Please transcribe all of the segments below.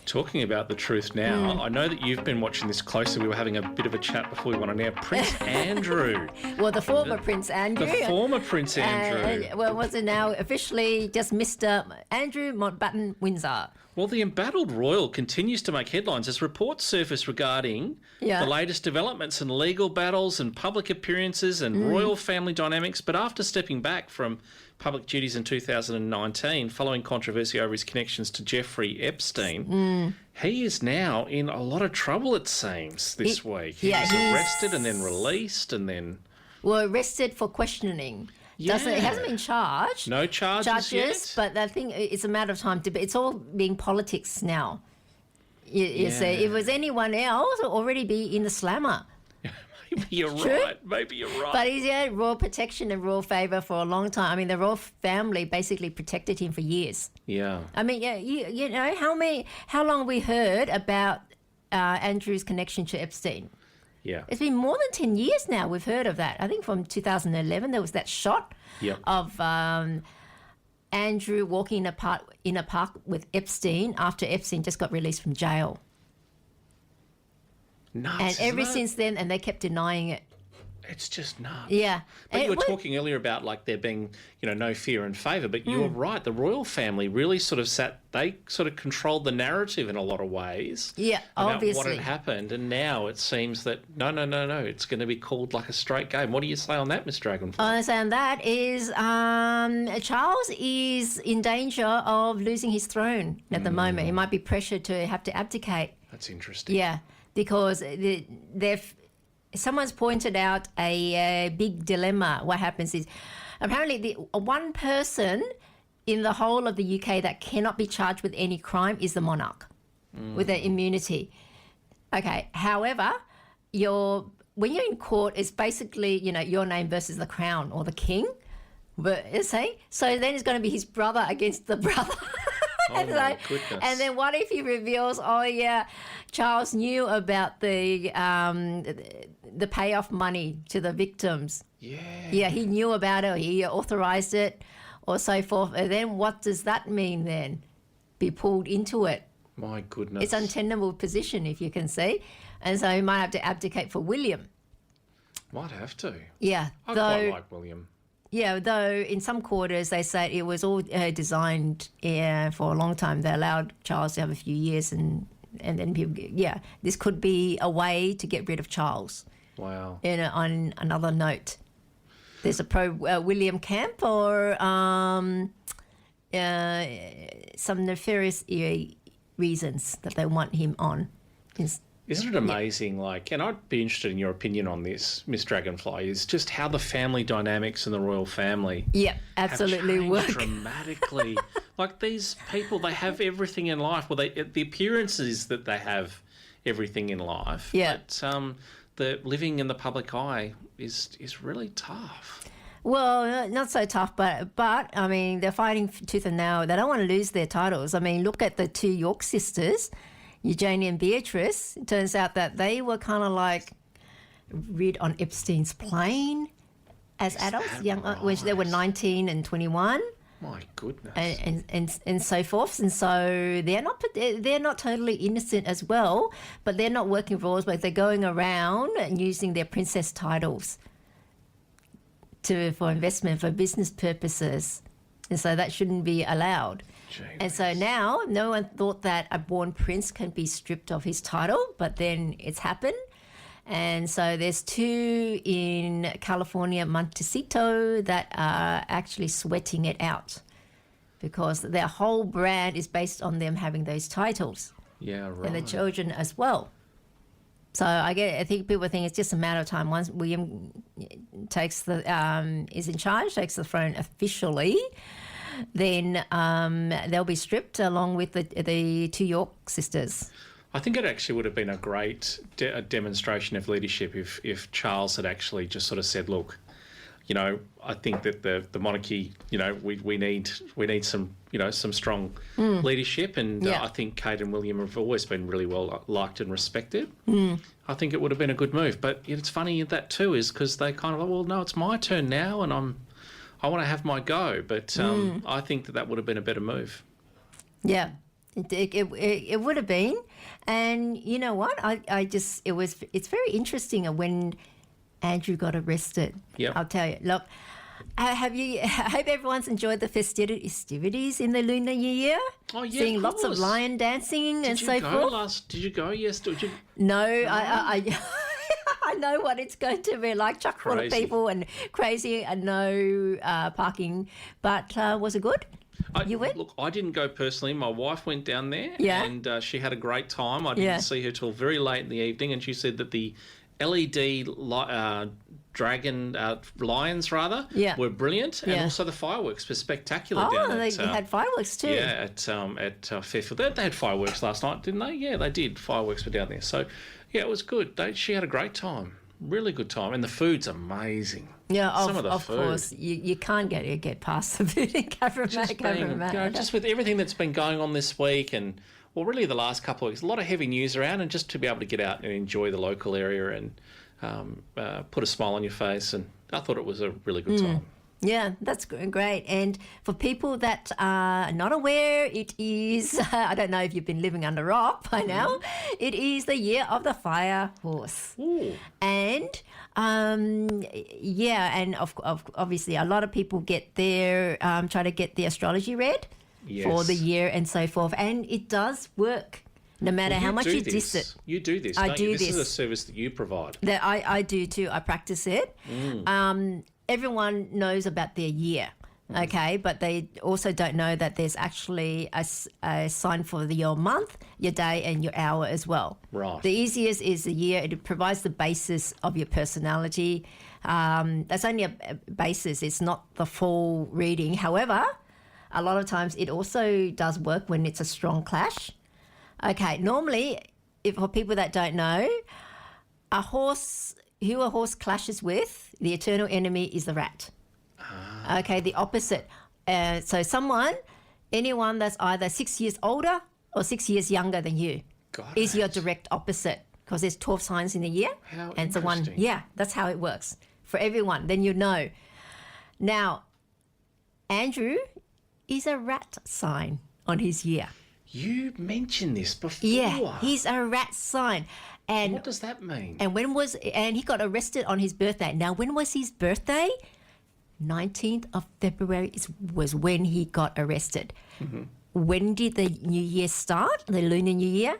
Talking about the truth now, I know that you've been watching this closely. We were having a bit of a chat before we went on air. Prince Andrew. Well, the former Prince Andrew. The former Prince Andrew. Well, was it now officially just Mr. Andrew Mountbatten Windsor? Well, the embattled royal continues to make headlines as reports surface regarding the latest developments in legal battles and public appearances and royal family dynamics. But after stepping back from public duties in 2019, following controversy over his connections to Jeffrey Epstein, he is now in a lot of trouble, it seems, this week. He was arrested and then released and then... Well, arrested for questioning. He hasn't been charged. No charges yet. But I think it's a matter of time. It's all being politics now. You see, if it was anyone else, it would already be in the slammer. Maybe you're right. But he's had royal protection and royal favour for a long time. I mean, the royal family basically protected him for years. Yeah. I mean, you know, how long have we heard about Andrew's connection to Epstein? Yeah. It's been more than 10 years now we've heard of that. I think from 2011 there was that shot of Andrew walking in a park with Epstein after Epstein just got released from jail. Nuts, and ever since then, and they kept denying it. It's just nuts. Yeah. But you were talking earlier about like there being, no fear and favour, but you're right. The royal family really sort of they sort of controlled the narrative in a lot of ways. Yeah, about obviously. what had happened. And now it seems that, no, it's going to be called like a straight game. What do you say on that, Miss Dragonfly? What I say on that is Charles is in danger of losing his throne at the moment. He might be pressured to have to abdicate. That's interesting. Yeah, because someone's pointed out a big dilemma. What happens is apparently the one person in the whole of the UK that cannot be charged with any crime is the monarch with their immunity. Okay, however, when you're in court, it's basically, your name versus the crown or the king. But so then it's going to be his brother against the brother. Oh, my goodness. And then what if he reveals, Charles knew about the payoff money to the victims. Yeah. Yeah, he knew about it, he authorised it or so forth. And then what does that mean then? Be pulled into it. My goodness. It's an untenable position, if you can see. And so he might have to abdicate for William. Might have to. Yeah. I quite like William. Yeah, though in some quarters they say it was all designed for a long time. They allowed Charles to have a few years and then people, this could be a way to get rid of Charles. Wow. On another note, there's a pro-William camp or some nefarious reasons that they want him on. Isn't it amazing, and I'd be interested in your opinion on this, Miss Dragonfly, is just how the family dynamics in the royal family absolutely have work changed dramatically. Like these people, they have everything in life. Well, the appearance is that they have everything in life. Yeah. But the living in the public eye is really tough. Well, not so tough, but I mean, they're fighting tooth and nail. They don't want to lose their titles. I mean, look at the two York sisters, Eugenie and Beatrice. It turns out that they were kind of like rid on Epstein's plane as adults, when they were 19 and 21. My goodness. And so forth. And so they're not totally innocent as well, but they're not working for us, but they're going around and using their princess titles for investment, for business purposes. And so that shouldn't be allowed. Jeez. And so now no one thought that a born prince can be stripped of his title, but then it's happened. And so there's two in California, Montecito, that are actually sweating it out because their whole brand is based on them having those titles. Yeah, right. And the children as well. So I think people think it's just a matter of time. Once William is in charge, takes the throne officially, then they'll be stripped along with the two York sisters. I think it actually would have been a great demonstration of leadership if Charles had actually just sort of said, look, I think that the monarchy, we need some, some strong leadership, and I think Kate and William have always been really well liked and respected. I think it would have been a good move. But it's funny that too is because they kind of like, well, no, it's my turn now, and I want to have my go. But I think that would have been a better move. Yeah. It would have been. And you know what? It's very interesting when Andrew got arrested. Yep. I'll tell you. Look, I hope everyone's enjoyed the festivities in the Lunar New Year. Oh, yeah, seeing of lots of course. lion dancing and so forth. Did you go? Yes. No, I I know what it's going to be like, chock full of people and crazy and no parking. But was it good? You went? Look, I didn't go personally. My wife went down there and she had a great time. I didn't see her till very late in the evening, and she said that the LED dragon lions were brilliant, and also the fireworks were spectacular down there. They had fireworks too. Yeah, at Fairfield. They had fireworks last night, didn't they? Yeah, they did. Fireworks were down there. So, yeah, it was good. She had a great time. Really good time. And the food's amazing. Yeah, Some of the food. course. You can't get past the food in Cabramatta. Just with everything that's been going on this week and, well, really the last couple of weeks, a lot of heavy news around, and just to be able to get out and enjoy the local area and put a smile on your face. And I thought it was a really good time. Yeah, that's great. And for people that are not aware, it is, I don't know if you've been living under a rock by now, it is the year of the fire horse. Ooh. And, and obviously a lot of people get try to get the astrology read for the year and so forth. And it does work. No matter how much you diss it. You do this, don't you? This is a service that you provide. That I do too. I practice it. Everyone knows about their year, okay? But they also don't know that there's actually a sign for your month, your day, and your hour as well. Right. The easiest is the year. It provides the basis of your personality. That's only a basis. It's not the full reading. However, a lot of times it also does work when it's a strong clash. Okay, normally, for people that don't know, who a horse clashes with, the eternal enemy is the rat. Okay, the opposite. So anyone that's either 6 years older or 6 years younger than you is your direct opposite, because there's 12 signs in a year. How and so interesting. that's how it works for everyone. Then you know. Now, Andrew is a rat sign on his year. You mentioned this before. Yeah, he's a rat sign. And what does that mean? And he got arrested on his birthday. Now, when was his birthday? 19th of February was when he got arrested. Mm-hmm. When did the New Year start? The Lunar New Year?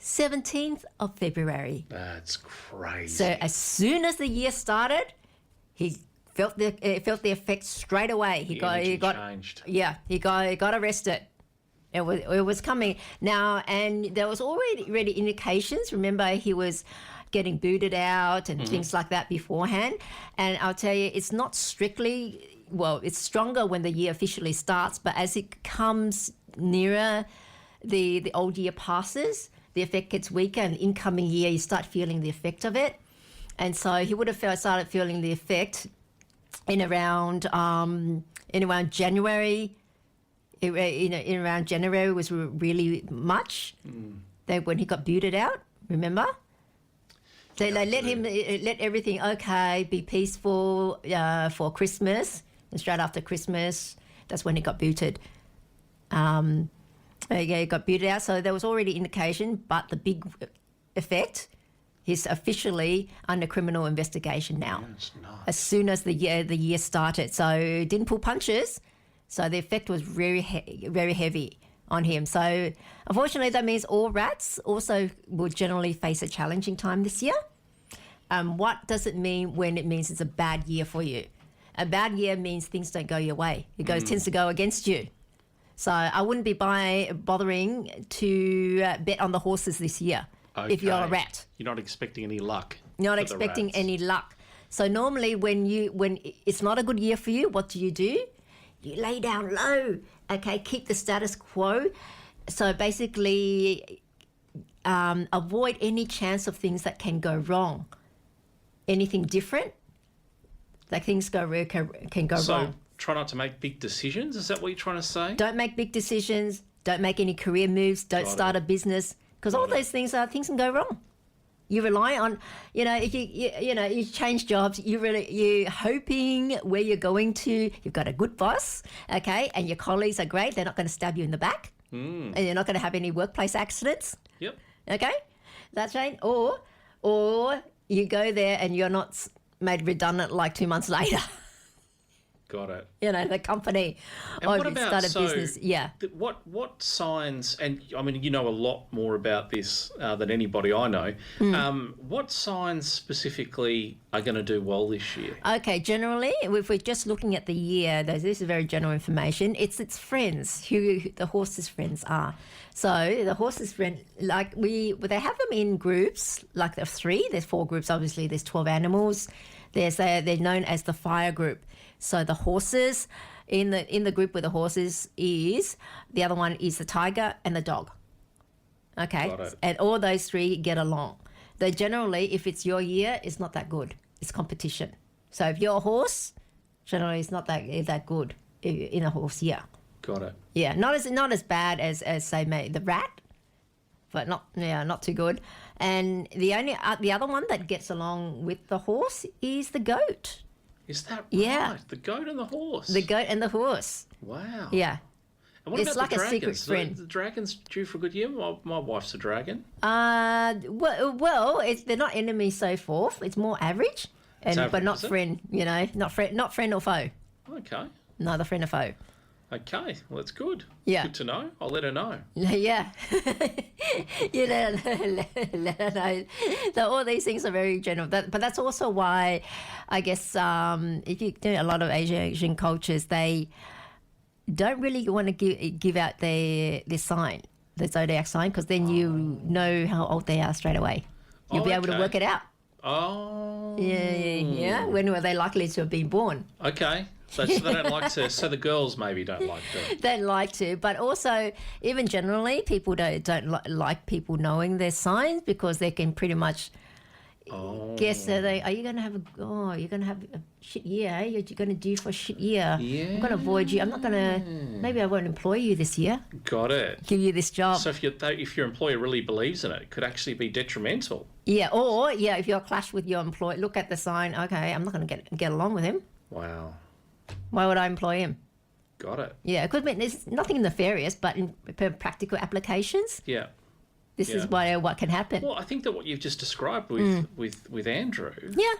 17th of February. That's crazy. So as soon as the year started, he felt the effect straight away. He got changed. Yeah, he got arrested. It was coming now, and there was already indications. Remember, he was getting booted out and things like that beforehand. And I'll tell you, it's not strictly, well, it's stronger when the year officially starts, but as it comes nearer, the old year passes, the effect gets weaker, and incoming year you start feeling the effect of it. And so he would have started feeling the effect in around January. In around January was really much. When he got booted out, remember? So they let everything be peaceful for Christmas, and straight after Christmas, that's when he got booted. He got booted out, so there was already indication, but the big effect is officially under criminal investigation now. That's nice. As soon as the year started, so it didn't pull punches. So the effect was very heavy on him. So unfortunately, that means all rats also will generally face a challenging time this year. What does it mean when it means it's a bad year for you? A bad year means things don't go your way. It tends to go against you. So I wouldn't be bothering to bet on the horses this year if you're a rat. You're not expecting any luck. Not expecting any luck. So normally when it's not a good year for you, what do? You lay down low, okay? Keep the status quo. So basically, avoid any chance of things that can go wrong. Anything different, like things can go wrong. So try not to make big decisions. Is that what you're trying to say? Don't make big decisions. Don't make any career moves. Don't start a business, because all those things can go wrong. You rely on, if you change jobs, you're hoping where you're going to, you've got a good boss, okay, and your colleagues are great. They're not going to stab you in the back. and you're not going to have any workplace accidents. Yep. Okay, that's right. Or you go there and you're not made redundant like 2 months later. Got it. You know, the company And or what you about, start a business. Yeah. What signs, and I mean, you know a lot more about this than anybody I know. What signs specifically are going to do well this year? Okay, generally, if we're just looking at the year, this is very general information. It's its friends, who the horse's friends are. So the horse's friend, like they have them in groups, like there's 3. There's 4 groups, obviously. There's 12 animals. They're known as the fire group. So the horses in the group with the horses is the other one is the tiger and the dog. Okay, Got it. and all those 3 get along. Though generally, if it's your year, it's not that good. It's competition. So if you're a horse, generally it's not that good in a horse year. Got it. Yeah, not as bad as say the rat, but not too good. And the other one that gets along with the horse is the goat. Is that right? Yeah. The goat and the horse. The goat and the horse. Wow. Yeah. And what It's about like the a dragons? secret friend. The dragons due for a good year? My wife's a dragon. Well, they're not enemies so forth. It's more average, Average, but not is it? friend. You know, not friend or foe. Okay. Neither friend or foe. Okay. Well, that's good. Yeah. Good to know. I'll let her know. Yeah. You know, let her know. So all these things are very general. But that's also why, I guess, if you do a lot of Asian cultures, they don't really want to give out their sign, the zodiac sign, because then you know how old they are straight away. You'll be able to okay. work it out. Oh. Yeah. When were they likely to have been born? Okay. So they don't like to. So the girls maybe don't like to. Don't like to, but also even generally, people don't like people knowing their signs because they can pretty much guess that are you going to have a shit year? Eh? You're going to do for a shit year. Yeah. I'm going to avoid you. I'm not going to. Maybe I won't employ you this year. Got it. Give you this job. So if your employer really believes in it, it could actually be detrimental. Yeah, or if you're clash with your employer, look at the sign. Okay, I'm not going to get along with him. Wow. Why would I employ him? Got it. Yeah, it could mean there's nothing nefarious, but in practical applications, Yeah. this is what can happen. Well, I think that what you've just described with Andrew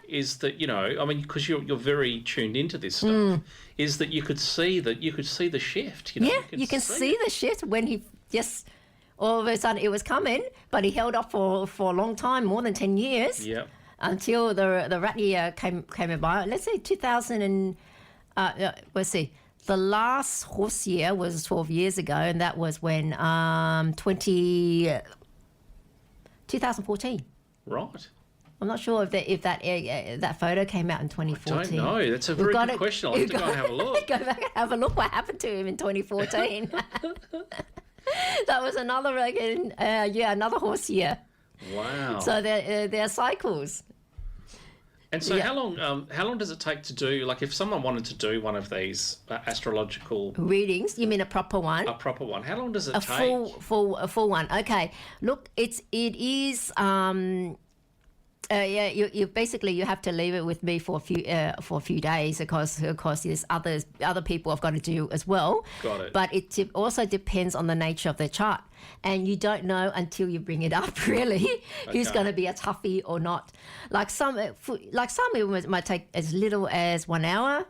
is that, you know, I mean, because you're very tuned into this stuff, is that you could see the shift. You know, You can see the shift when he just all of a sudden it was coming, but he held off for a long time, more than 10 years. Yeah. Until the rat year came about. Let's say 2000 and let's see. The last horse year was 12 years ago, and that was when 2014. Right. I'm not sure if that photo came out in 2014. I don't know. That's a very good question. I'll have to go and have a look. Go back and have a look what happened to him in 2014. That was another another horse year. Wow. So there are cycles. And so how long does it take to do, like if someone wanted to do one of these astrological Readings, you mean a proper one? a proper one, how long does it take? A full one. Okay. Look, it is you basically you have to leave it with me for a few days because there's other people I've got to do as well. Some But it also depends on the nature of the chart, and you don't know until you bring it up really who's going to be a toughie or not. Like some it might take as little as 1 hour.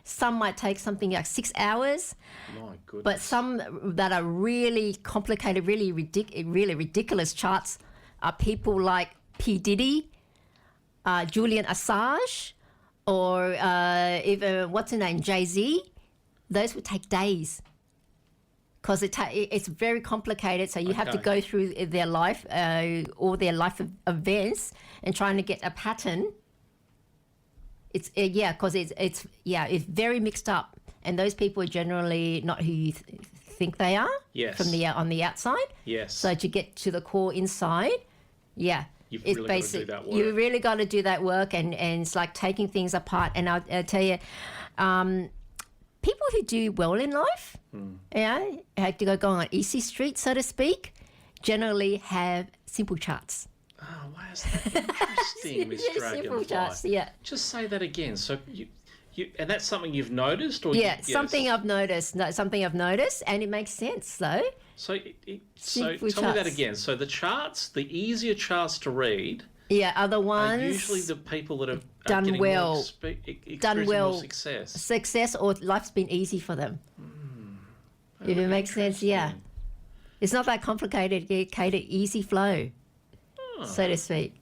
Some might take something like 6 hours. My goodness. But some that are really complicated, really ridiculous charts are people like P. Diddy, Julian Assange, or even what's her name, Jay-Z. Those would take days because it's very complicated. So you have to go through their life, all their life events, and trying to get a pattern. It's because it's very mixed up, and those people are generally not who you think they are. Yes. From on the outside. Yes. So to get to the core inside, You've really got to do that work. You really got to do that work, and it's like taking things apart. And I'll tell you, people who do well in life, have to go on easy street, so to speak, generally have simple charts. Oh, wow, is that interesting, Miss Dragonfly? Simple charts, yeah. Just say that again. So you and that's something you've noticed, or Something I've noticed. No, something I've noticed, and it makes sense though. So, Simple tell me that charts. again. So the charts, the easier charts to read, Yeah, other are ones usually the people that have done getting well, more experiencing more success. or life's been easy for them. If it makes sense, yeah. It's not that complicated. Easy flow, so to speak.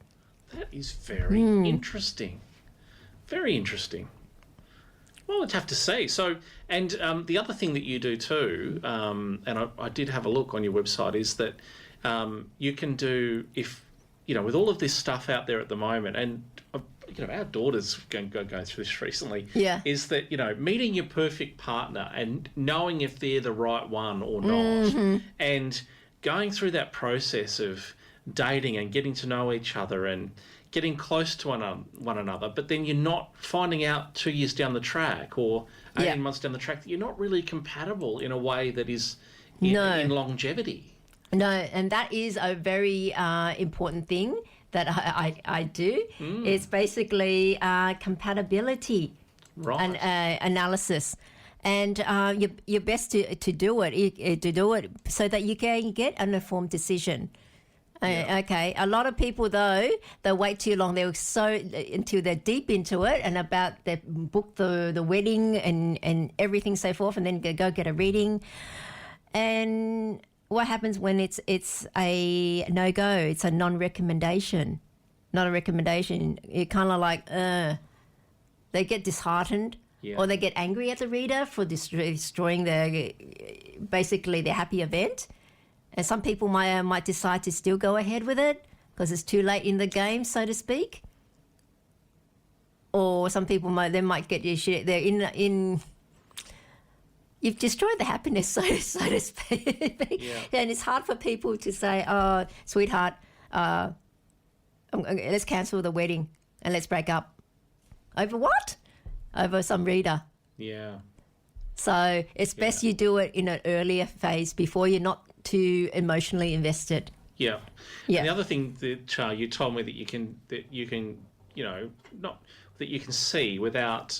That is very interesting. Very interesting. Well, I'd have to say. So, and the other thing that you do too, and I did have a look on your website, is that you can do, if, with all of this stuff out there at the moment, and, our daughter's going through this recently, is that, meeting your perfect partner and knowing if they're the right one or not, and going through that process of dating and getting to know each other and getting close to one another, but then you're not finding out 2 years down the track or 18 months down the track that you're not really compatible in a way that is in longevity. No, and that is a very important thing that I do. It's basically compatibility analysis. And you're best to do it so that you can get an informed decision. Okay, a lot of people though, they wait too long. They're until they're deep into it and they book the wedding and everything so forth, and then go get a reading. And what happens when it's a no-go? It's a non-recommendation, not a recommendation. You're kind of like, they get disheartened. Yeah. Or they get angry at the reader for destroying their happy event. And some people might decide to still go ahead with it because it's too late in the game, so to speak. Or some people might get your shit. They're in. You've destroyed the happiness, so to speak. Yeah. And it's hard for people to say, "Oh, sweetheart, let's cancel the wedding and let's break up." Over what? Over some reader. Yeah. So it's best you do it in an earlier phase before you're not too emotionally invested. Yeah. Yeah. And the other thing that you told me that you can not that you can see without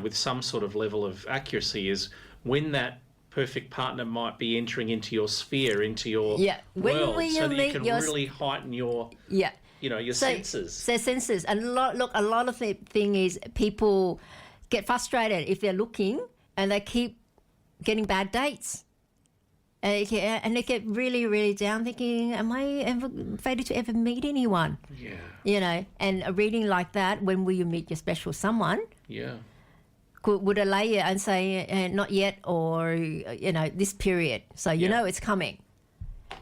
with some sort of level of accuracy is when that perfect partner might be entering into your sphere, into your world, so that you can really heighten your your senses. So senses. And a lot of the thing is people get frustrated if they're looking and they keep getting bad dates. And they get really, really down thinking, am I ever fated to ever meet anyone? Yeah. And a reading like that, when will you meet your special someone? Yeah. Would allay you and say, not yet, or, this period. So you know it's coming.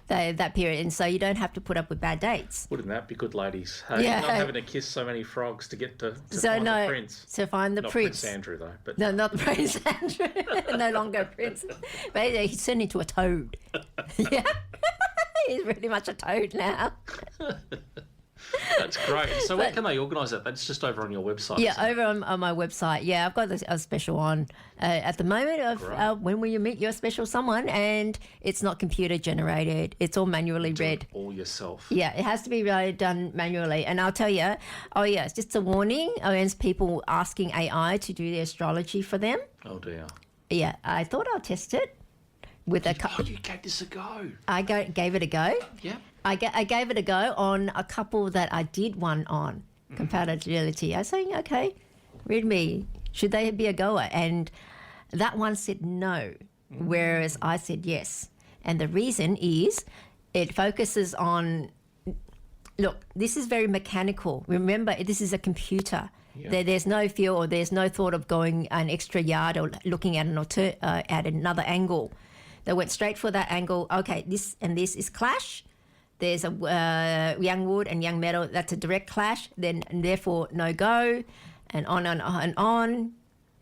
That period, and so you don't have to put up with bad dates. Wouldn't that be good, ladies? Not having to kiss so many frogs to get to find the prince. To find the not prince. Prince Andrew, though. But no, not Prince Andrew. No longer Prince. But he's turned into a toad. Yeah, he's pretty much a toad now. That's great. So where can they organise that? That's just over on your website. Yeah, over on my website. Yeah, I've got a special on at the moment of when will you meet your special someone, and it's not computer generated. It's all manually read. All yourself. Yeah, it has to be done manually. And I'll tell you, it's just a warning against people asking AI to do their astrology for them. Oh dear. Yeah, I thought I'll test it with you gave this a go. I gave it a go. Yeah. I gave it a go on a couple that I did one on, compatibility. I was saying, okay, read me. Should they be a goer? And that one said no, whereas I said yes. And the reason is it focuses on, look, this is very mechanical. Remember, this is a computer. Yeah. There's no feel or there's no thought of going an extra yard or looking at at another angle. They went straight for that angle. Okay, this and this is clash. There's a young wood and young metal. That's a direct clash. Then, and therefore, no go, and on and on and on.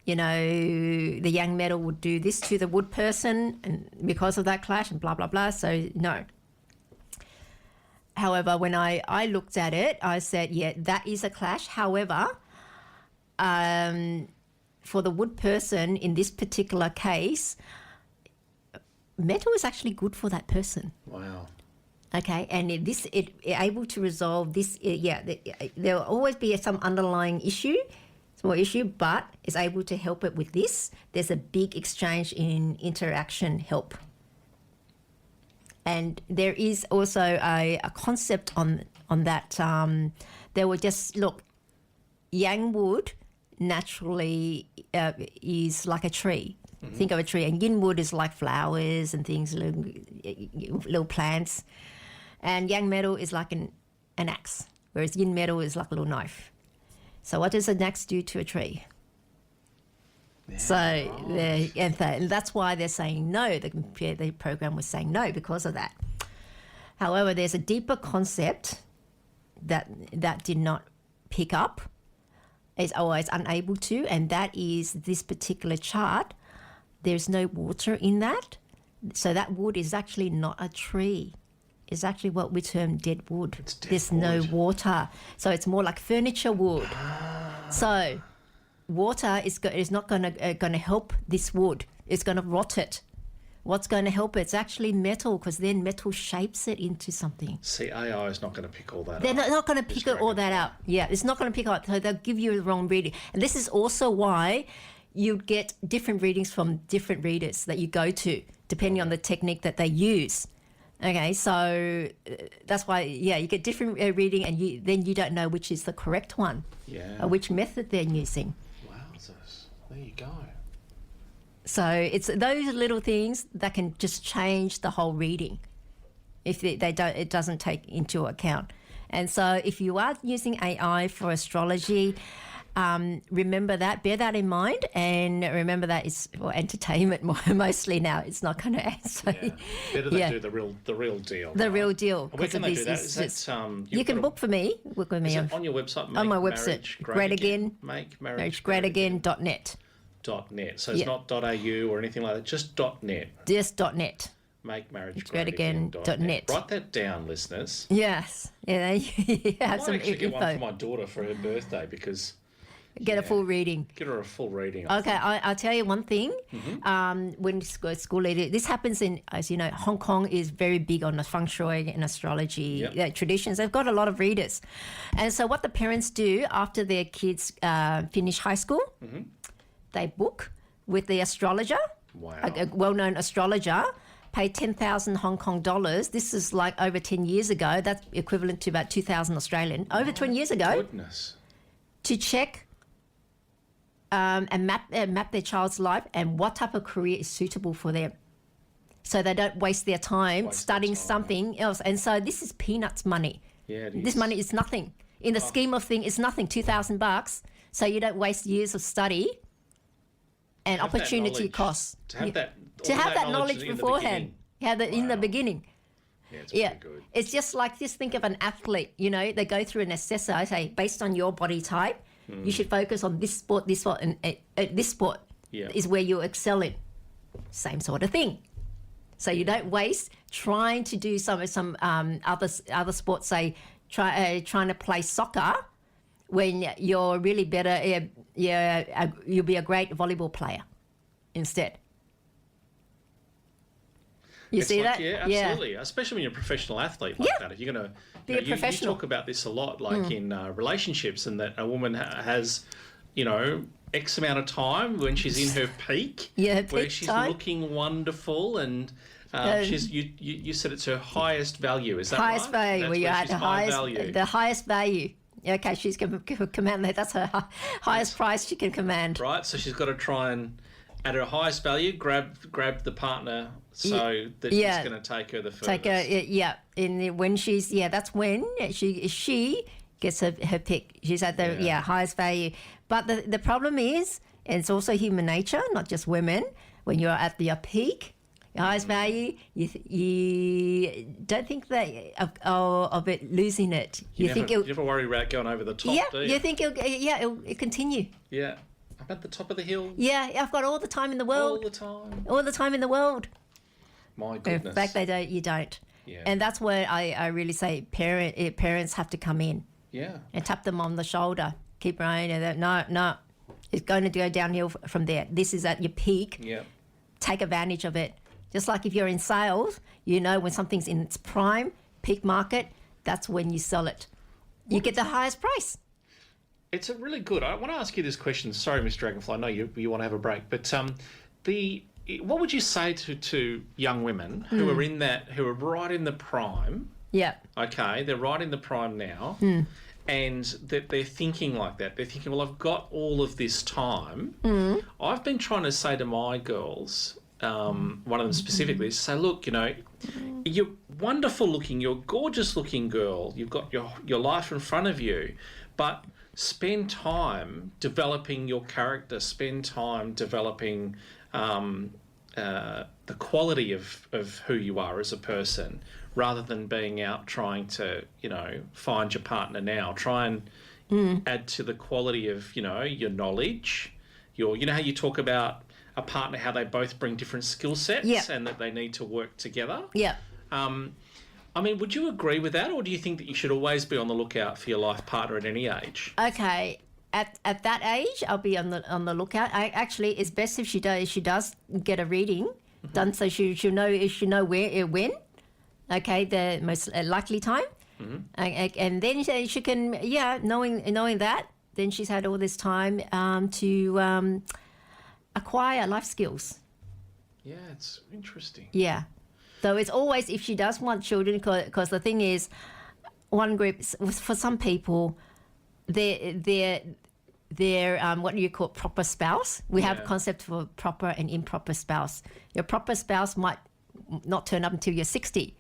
The young metal would do this to the wood person, and because of that clash, and blah blah blah. So no. However, when I looked at it, I said, yeah, that is a clash. However, for the wood person in this particular case, metal is actually good for that person. Wow. Okay, and it able to resolve this. There will always be some underlying small issue, but it's able to help it with this. There's a big exchange in interaction help. And there is also a concept on that. They will just look, yang wood naturally is like a tree. Mm-hmm. Think of a tree. And yin wood is like flowers and things, little plants. And yang metal is like an axe, whereas yin metal is like a little knife. So what does an axe do to a tree? Yeah, so right. And that's why they're saying no. The program was saying no because of that. However, there's a deeper concept that did not pick up, is always unable to, and that is this particular chart. There's no water in that, so that wood is actually not a tree. It's actually what we term dead wood. There's no water, so it's more like furniture wood. So water is not going to help this wood. It's going to rot it. What's going to help it? It's actually metal, because then metal shapes it into something. See, AI is not going to pick all that They're up. They're not going to pick all that out. Yeah, it's not going to pick up. So they'll give you the wrong reading. And this is also why you get different readings from different readers that you go to, depending on the technique that they use. Okay, so that's why, you get different reading, and then you don't know which is the correct one, or which method they're using. Wowzers, there you go. So it's those little things that can just change the whole reading if they don't. It doesn't take into account. And so if you are using AI for astrology, remember that, bear that in mind, and remember that it's for entertainment mostly now. It's not going to answer. Yeah. Better than do the real deal. The real deal. Where can they do that? Is that you can book with me on your website. On my website, great again. Make marriage great again.net. .net. So it's not .au or anything like that. Just .net. Just .net. Make marriage great again.net. Write that down, listeners. Yes. Yeah. You have some actually info. Get one for my daughter for her birthday, because. Get a full reading. Get her a full reading. Okay, I'll tell you one thing. Mm-hmm. When school leader, this happens in, as you know, Hong Kong is very big on the feng shui and astrology traditions. They've got a lot of readers. And so what the parents do after their kids finish high school, they book with the astrologer, a well-known astrologer, pay 10,000 Hong Kong dollars. This is like over 10 years ago. That's equivalent to about 2,000 Australian. Over 20 years ago. Goodness. To check and map their child's life and what type of career is suitable for them, so they don't waste their time studying something else. And so this is peanuts money. Yeah, it is. This money is nothing in the scheme of things. It's nothing. $2,000, so you don't waste years of study and opportunity costs. To have that knowledge beforehand. In the beginning. Yeah, it's good. It's just like, just think of an athlete. You know, they go through an assessor. I say, based on your body type, you should focus on this sport, and this sport is where you excel in. Same sort of thing. So you don't waste trying to do some other sports. Say, trying to play soccer when you're really better. You'll be a great volleyball player instead. You see that? Yeah, absolutely. Especially when you're a professional athlete like that. If you're going to be a professional. You talk about this a lot, like in relationships, and that a woman has, X amount of time when she's in her peak, where she's looking wonderful, and she's you said it's her highest value. Is that highest right? value? Where you're at the highest value. Okay, she's going to command that. That's her highest price she can command. Right. So she's got to try and, at her highest value, grab the partner so that she's going to take her the furthest. And when she's that's when she gets her pick. She's at the highest value. But the problem is, and it's also human nature, not just women. When you're at your peak, your highest value, you don't think that of it losing it. You never worry about going over the top. Yeah, do you? you think it'll continue. Yeah. I'm at the top of the hill. Yeah, I've got all the time in the world. All the time. All the time in the world. My goodness. In fact, you don't. Yeah. And that's where I really say parents have to come in. Yeah. And tap them on the shoulder. Keep running. No. It's going to go downhill from there. This is at your peak. Yeah. Take advantage of it. Just like if you're in sales, when something's in its prime, peak market, that's when you sell it. You get the highest price. It's a really good. I want to ask you this question. Sorry, Miss Dragonfly. I know you want to have a break, but what would you say to young women who are who are right in the prime? Yeah. Okay, they're right in the prime now, and they're thinking like that. They're thinking, well, I've got all of this time. I've been trying to say to my girls, one of them specifically, is say, look, you're wonderful looking, you're a gorgeous looking girl, you've got your life in front of you, but spend time developing your character, spend time developing the quality of who you are as a person, rather than being out trying to, find your partner now. Try and add to the quality of, your knowledge, how you talk about a partner, how they both bring different skill sets and that they need to work together. Yeah. Would you agree with that, or do you think that you should always be on the lookout for your life partner at any age? Okay. At that age, I'll be on the lookout. It's best if she does get a reading done, so she'll know where when. Okay, the most likely time, and then she can knowing that, then she's had all this time to acquire life skills. Yeah, it's interesting. Yeah, so it's always, if she does want children, because the thing is, one group, for some people, they're what do you call proper spouse? We have a concept for proper and improper spouse. Your proper spouse might not turn up until you're 60,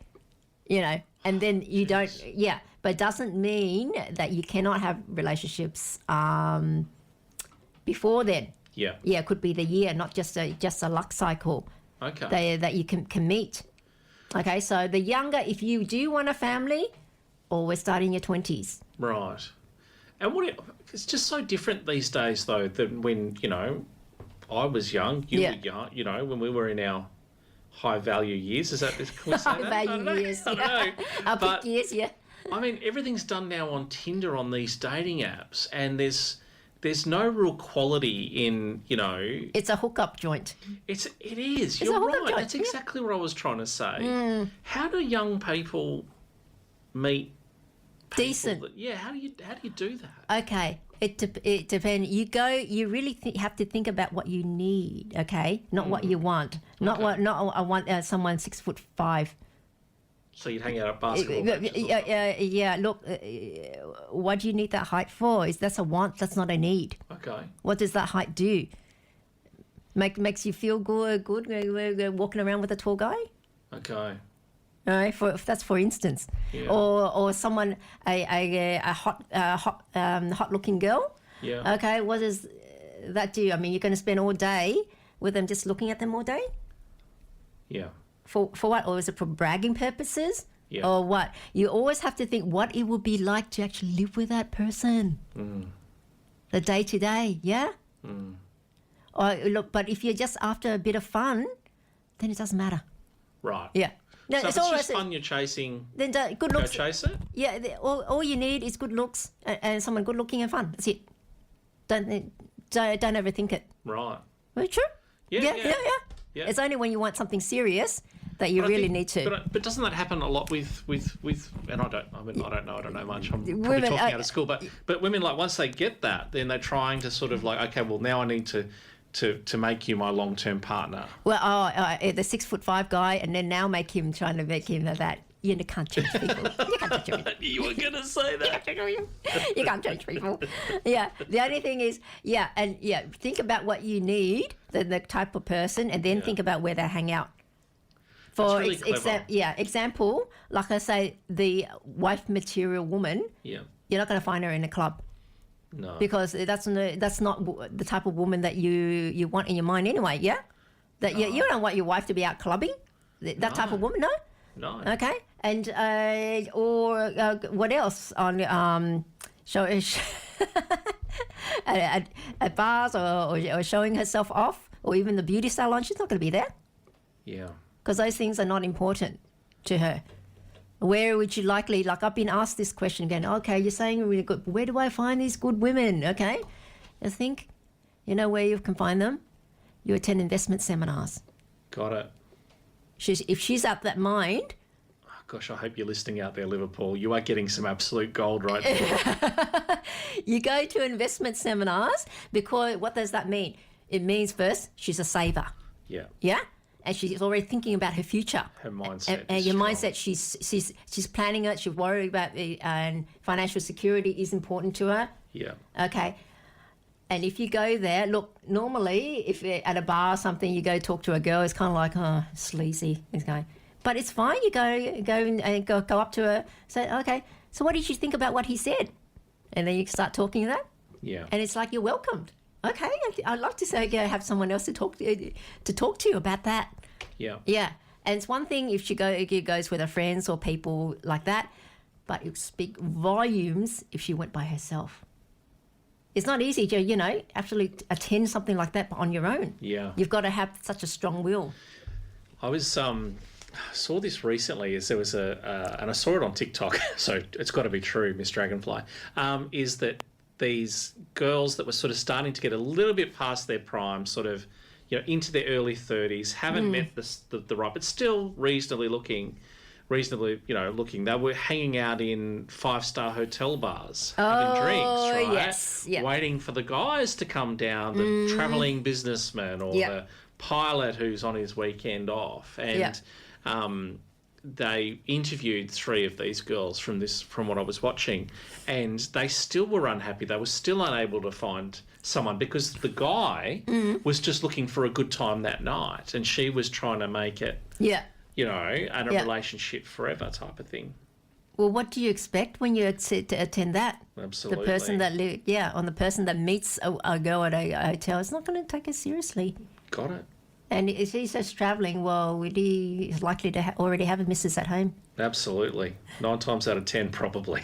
and then you don't. Yeah, but it doesn't mean that you cannot have relationships before then. Yeah. Yeah, it could be the year, not just a luck cycle. Okay. That you can meet. Okay, so the younger, if you do want a family, always start in your 20s. Right. And it's just so different these days, though, than when, I was young, you were young, when we were in our high value years. Can we say that? High value years, I don't know. Our peak years, yeah. Everything's done now on Tinder, on these dating apps, and there's no real quality in, It's a hookup joint. It is. You're right. Joint. That's exactly what I was trying to say. How do young people meet people decent? How do you do that? Okay. It depends. You really have to think about what you need, okay? Not what you want. Not I want someone 6'5". So you'd hang out at basketball matches? Yeah. Look, what do you need that height for? That's a want. That's not a need. Okay. What does that height do? Makes you feel good walking around with a tall guy? Okay. All right, that's for instance, or someone a hot looking girl. Yeah. Okay, what does that do? You're going to spend all day with them, just looking at them all day. Yeah. For what? Or is it for bragging purposes? Yeah. Or what? You always have to think what it would be like to actually live with that person. The day to day, yeah. Or look, but if you're just after a bit of fun, then it doesn't matter. Right. Yeah. No, so if it's just fun you're chasing, then good looks. Go chase it? Yeah, all you need is good looks and someone good looking and fun. That's it. Don't overthink it. Right. Very true. Yeah. It's only when you want something serious that you really need to. But doesn't that happen a lot with and I don't know much. I'm probably talking out of school, but women, like, once they get that, then they're trying to sort of like, okay, well, now I need to make you my long-term partner. Well, the 6'5" guy, and then now trying to make him that. You can't change people. You can't change people. You were going to say that. You can't change people. Yeah. The only thing is, think about what you need, the type of person, and then think about where they hang out. For example, like I say, the wife material woman. Yeah. You're not going to find her in a club. No. Because that's not the type of woman that you want in your mind anyway, yeah? That you don't want your wife to be out clubbing, that type of woman, no? No. Okay. And or what else on at bars or showing herself off, or even the beauty salon? She's not going to be there. Yeah. Because those things are not important to her. Where would you likely, like I've been asked this question again, okay, you're saying really good, but where do I find these good women? Okay. I think, where you can find them? You attend investment seminars. Got it. If she's up that mind. Oh, gosh, I hope you're listening out there, Liverpool. You are getting some absolute gold right now. You go to investment seminars because what does that mean? It means first, she's a saver. Yeah. Yeah. And she's already thinking about her future. Her mindset. And is your strong. mindset, she's planning it. She's worried about and financial security is important to her. Yeah. Okay. And if you go there, look, normally if you're at a bar or something, you go talk to a girl, it's kind of like, oh, sleazy. It's going, but it's fine. You go up to her, say, okay, so what did you think about what he said? And then you start talking to that. Yeah. And it's like you're welcomed. Okay, I'd love to say, have someone else to talk to you about that. Yeah. Yeah, and it's one thing if she goes with her friends or people like that, but it would speak volumes if she went by herself. It's not easy to, actually attend something like that on your own. Yeah. You've got to have such a strong will. I was saw this recently. As there was and I saw it on TikTok, so it's got to be true. Miss Dragonfly is that these girls that were sort of starting to get a little bit past their prime, sort of, into their early 30s, haven't met the right, but still reasonably looking. They were hanging out in 5-star hotel bars, having drinks, right? Yes, yeah. Waiting for the guys to come down, the travelling businessman or the pilot who's on his weekend off. And they interviewed 3 of these girls from what I was watching, and they still were unhappy. They were still unable to find someone because the guy was just looking for a good time that night, and she was trying to make it, and a relationship forever type of thing. Well, what do you expect when you attend that? Absolutely. The person that on the person that meets a girl at a hotel is not going to take it seriously. Got it. And if he's just travelling, well, he's likely to already have a missus at home. Absolutely. 9 times out of 10, probably.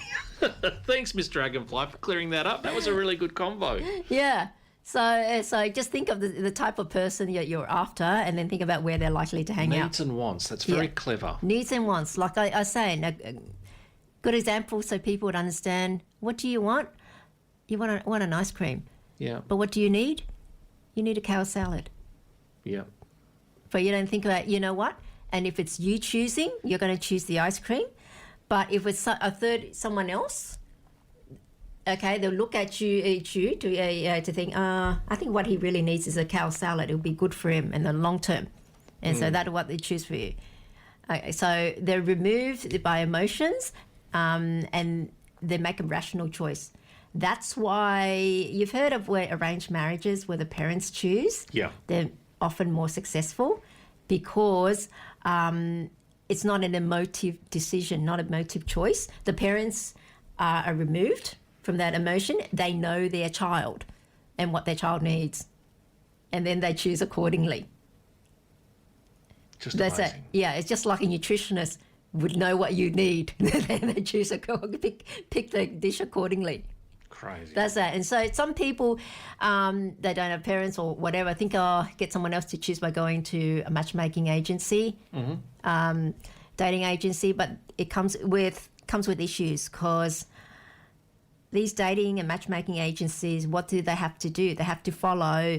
Thanks, Miss Dragonfly, for clearing that up. That was a really good combo. Yeah. So just think of the type of person you're after, and then think about where they're likely to hang out. Needs and wants. That's very clever. Needs and wants. Like I was saying, a good example so people would understand, what do you want? You want an ice cream. Yeah. But what do you need? You need a cow salad. Yeah. But you don't think about, what? And if it's you choosing, you're going to choose the ice cream. But if it's someone else, okay, they'll look at you to think, I think what he really needs is a cow salad. It'll be good for him in the long term. And so that's what they choose for you. Okay, so they're removed by emotions and they make a rational choice. That's why you've heard of arranged marriages where the parents choose. Yeah. They're often more successful because it's not an emotive decision, not an emotive choice. The parents are removed from that emotion. They know their child and what their child needs, and then they choose accordingly. Just amazing. That's it. Yeah, it's just like a nutritionist would know what you need. Then they choose pick the dish accordingly. Crazy. That's that. And so some people, they don't have parents or whatever, think, get someone else to choose by going to a matchmaking agency, dating agency, but it comes with issues because these dating and matchmaking agencies, what do they have to do? They have to follow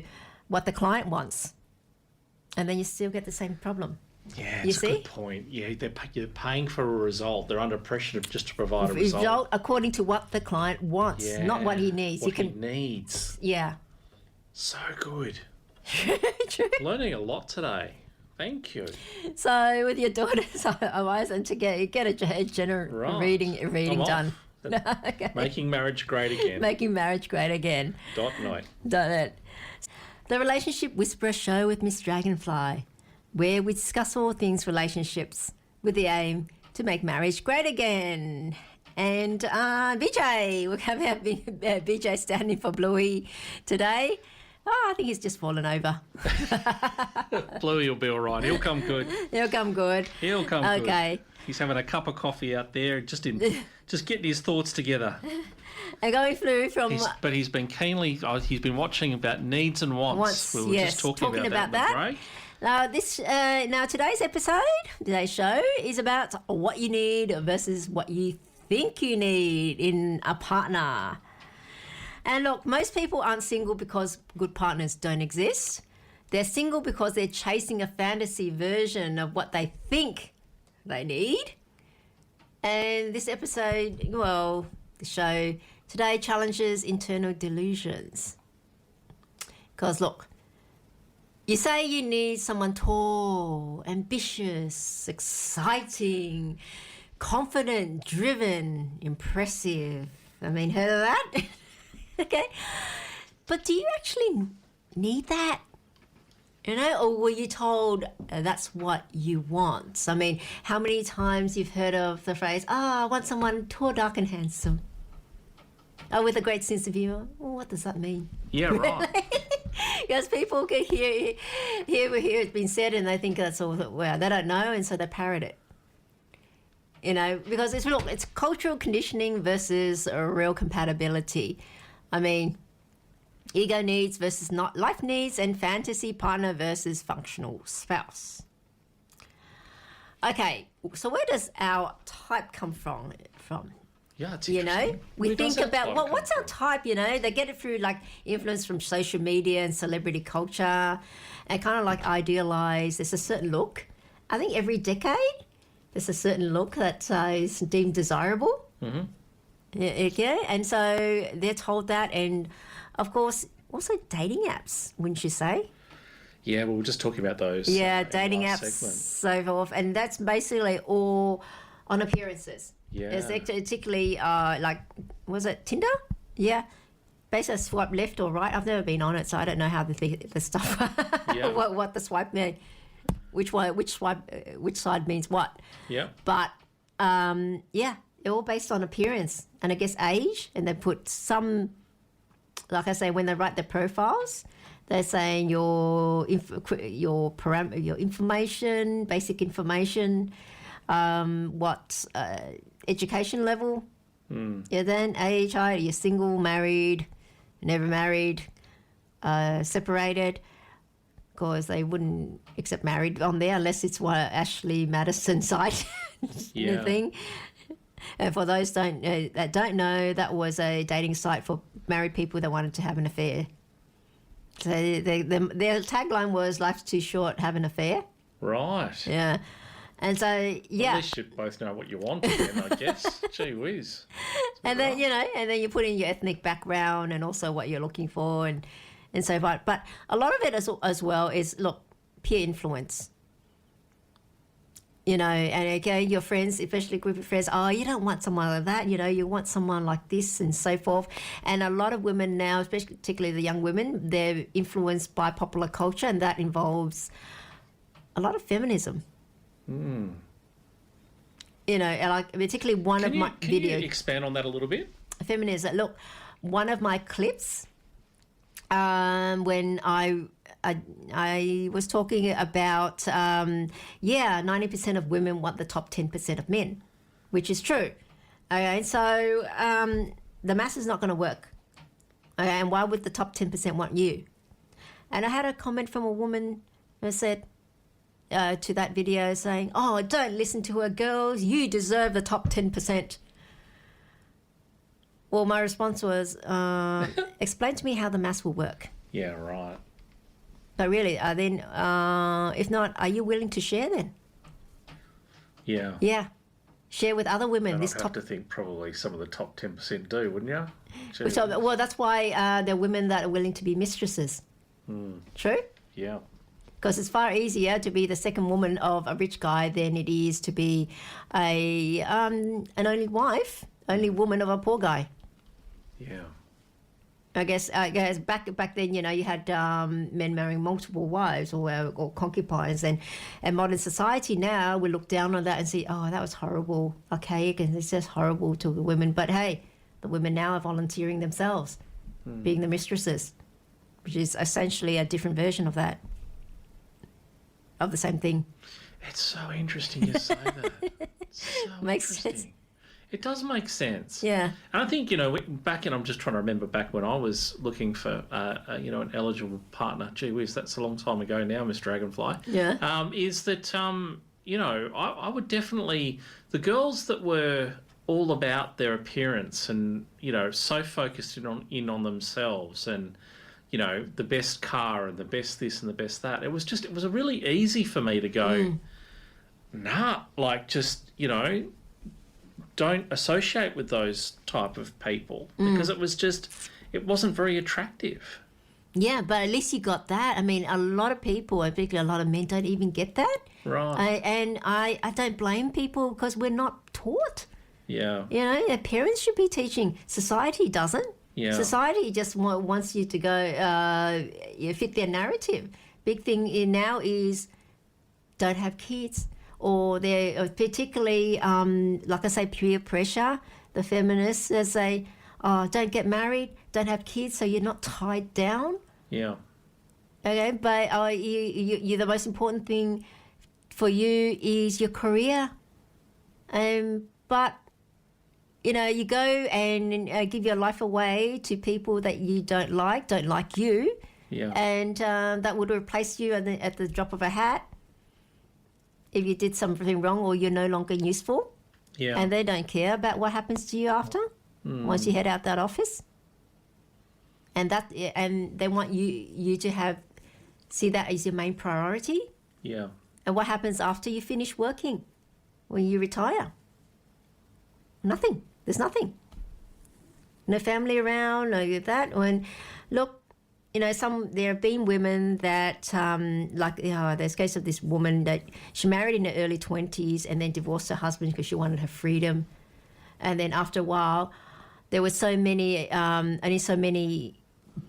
what the client wants. And then you still get the same problem. Yeah, it's a good point. Yeah, you're paying for a result. They're under pressure just to provide a result. According to what the client wants, not what he needs. What he needs. Yeah. So good. True. Learning a lot today. Thank you. So with your daughters, I was to get a general reading done. Okay. Making marriage great again. Making marriage great again. .net. The Relationship Whisperer Show with Miss Dragonfly, where we discuss all things relationships with the aim to make marriage great again. And BJ, we're going to have BJ standing for Bluey today. I think he's just fallen over. Bluey will be all right. He'll come good. He'll come good. Okay. He's having a cup of coffee out there, just getting his thoughts together. And going through from... But he's been he's been watching about needs and wants. We were just talking about that. Now today's show is about what you need versus what you think you need in a partner. And look, most people aren't single because good partners don't exist. They're single because they're chasing a fantasy version of what they think they need. And this episode, the show today challenges internal delusions. Because look, You say you need someone tall, ambitious, exciting, confident, driven, impressive. I mean, heard of that? Okay. But do you actually need that? You know, or were you told that's what you want? I mean, how many times you've heard of the phrase, I want someone tall, dark and handsome. Oh, with a great sense of humour. Well, what does that mean? Yeah, right. Because people can hear it's been said and they think that's all, well, they don't know and so they parrot it. You know, because it's cultural conditioning versus a real compatibility. I mean, ego needs versus not life needs, and fantasy partner versus functional spouse. Okay, so where does our type come from? Yeah, it's You know, interesting. we Where does think our about type what's come our type. You know, they get it through like influence from social media and celebrity culture, and kind of like idealize. There's a certain look. I think every decade there's a certain look that is deemed desirable. Mm-hmm. Yeah, and so they're told that, and of course, also dating apps, wouldn't you say? Yeah, well, we're just talking about those. Yeah, in the dating last apps, segment. so forth, and that's basically all on appearances. Yeah. It's particularly like, was it Tinder? Yeah, basically swipe left or right. I've never been on it, so I don't know how the stuff, Yeah. what the swipe mean, which side means what. Yeah. But yeah, they're all based on appearance and I guess age, and they put some, like I say, when they write their profiles, they're saying your information, basic information, what education level, yeah, then age, height, you're single, married, never married, separated. Of course, they wouldn't accept married on there unless it's what Ashley Madison site Yeah. thing. And for those that don't know, that was a dating site for married people that wanted to have an affair. So their tagline was "Life's too short, have an affair." Right. Yeah, and so yeah, At least you both know what you want then, I guess. Gee whiz. and then and then you put in your ethnic background and also what you're looking for and so forth. But a lot of it as well is peer influence. You know, and again, your friends, especially a group of friends, you don't want someone like that, you know, you want someone like this and so forth. And a lot of women now, especially particularly the young women, they're influenced by popular culture, and that involves a lot of feminism. You know, and like particularly one of my Can videos. you expand on that a little bit? Feminism. Look, one of my clips, when I was talking about 90% of women want the top 10% of men, which is true. Okay, so the mass is not going to work. Okay, and why would the top 10% want you? And I had a comment from a woman who said to that video saying, "Oh, don't listen to her, girls. You deserve the top 10%." Well, my response was, explain to me how the mass will work. Yeah, right. But really, then, if not, are you willing to share then? Yeah. Yeah. Share with other women. And This I'd have to think probably some of the top 10% do, wouldn't you? Gee So, whiz. well, that's why there are women that are willing to be mistresses. True? Yeah. Because it's far easier to be the second woman of a rich guy than it is to be an only wife, only woman of a poor guy. Yeah. I guess back then, you know, you had men marrying multiple wives or concubines, and modern society now we look down on that and see, oh, that was horrible, archaic, and it's just horrible to the women. But hey, the women now are volunteering themselves, being the mistresses, which is essentially a different version of that, of the same thing. It's so interesting you say that. It's so Makes interesting. sense. It does make sense. Yeah. And I think, you know, I'm just trying to remember back when I was looking for, an eligible partner. Gee whiz, that's a long time ago now, Miss Dragonfly. Yeah. Is that, I would definitely, the girls that were all about their appearance and, you know, so focused in on themselves and, you know, the best car and the best this and the best that. It was really easy for me to go, don't associate with those type of people because it wasn't very attractive. Yeah, but at least you got that. I mean, a lot of people, and particularly a lot of men, don't even get that. Right. And I don't blame people because we're not taught. Yeah. You know, their parents should be teaching. Society doesn't. Yeah. Society just wants you to go, you fit their narrative. Big thing now is don't have kids. Or they're particularly, like I say, peer pressure. The feminists, they say, oh, don't get married, don't have kids, so you're not tied down. Yeah. Okay, but the most important thing for you is your career. But, you know, you go and give your life away to people that you don't like you. Yeah. And that would replace you at the drop of a hat if you did something wrong or you're no longer useful. Yeah. And they don't care about what happens to you after, once you head out that office. And they want you to see that as your main priority. Yeah. And what happens after you finish working, when you retire? Nothing. There's nothing. No family around, no that. Look, you know, there have been women that, there's a case of this woman that she married in her early 20s and then divorced her husband because she wanted her freedom. And then after a while, there were only so many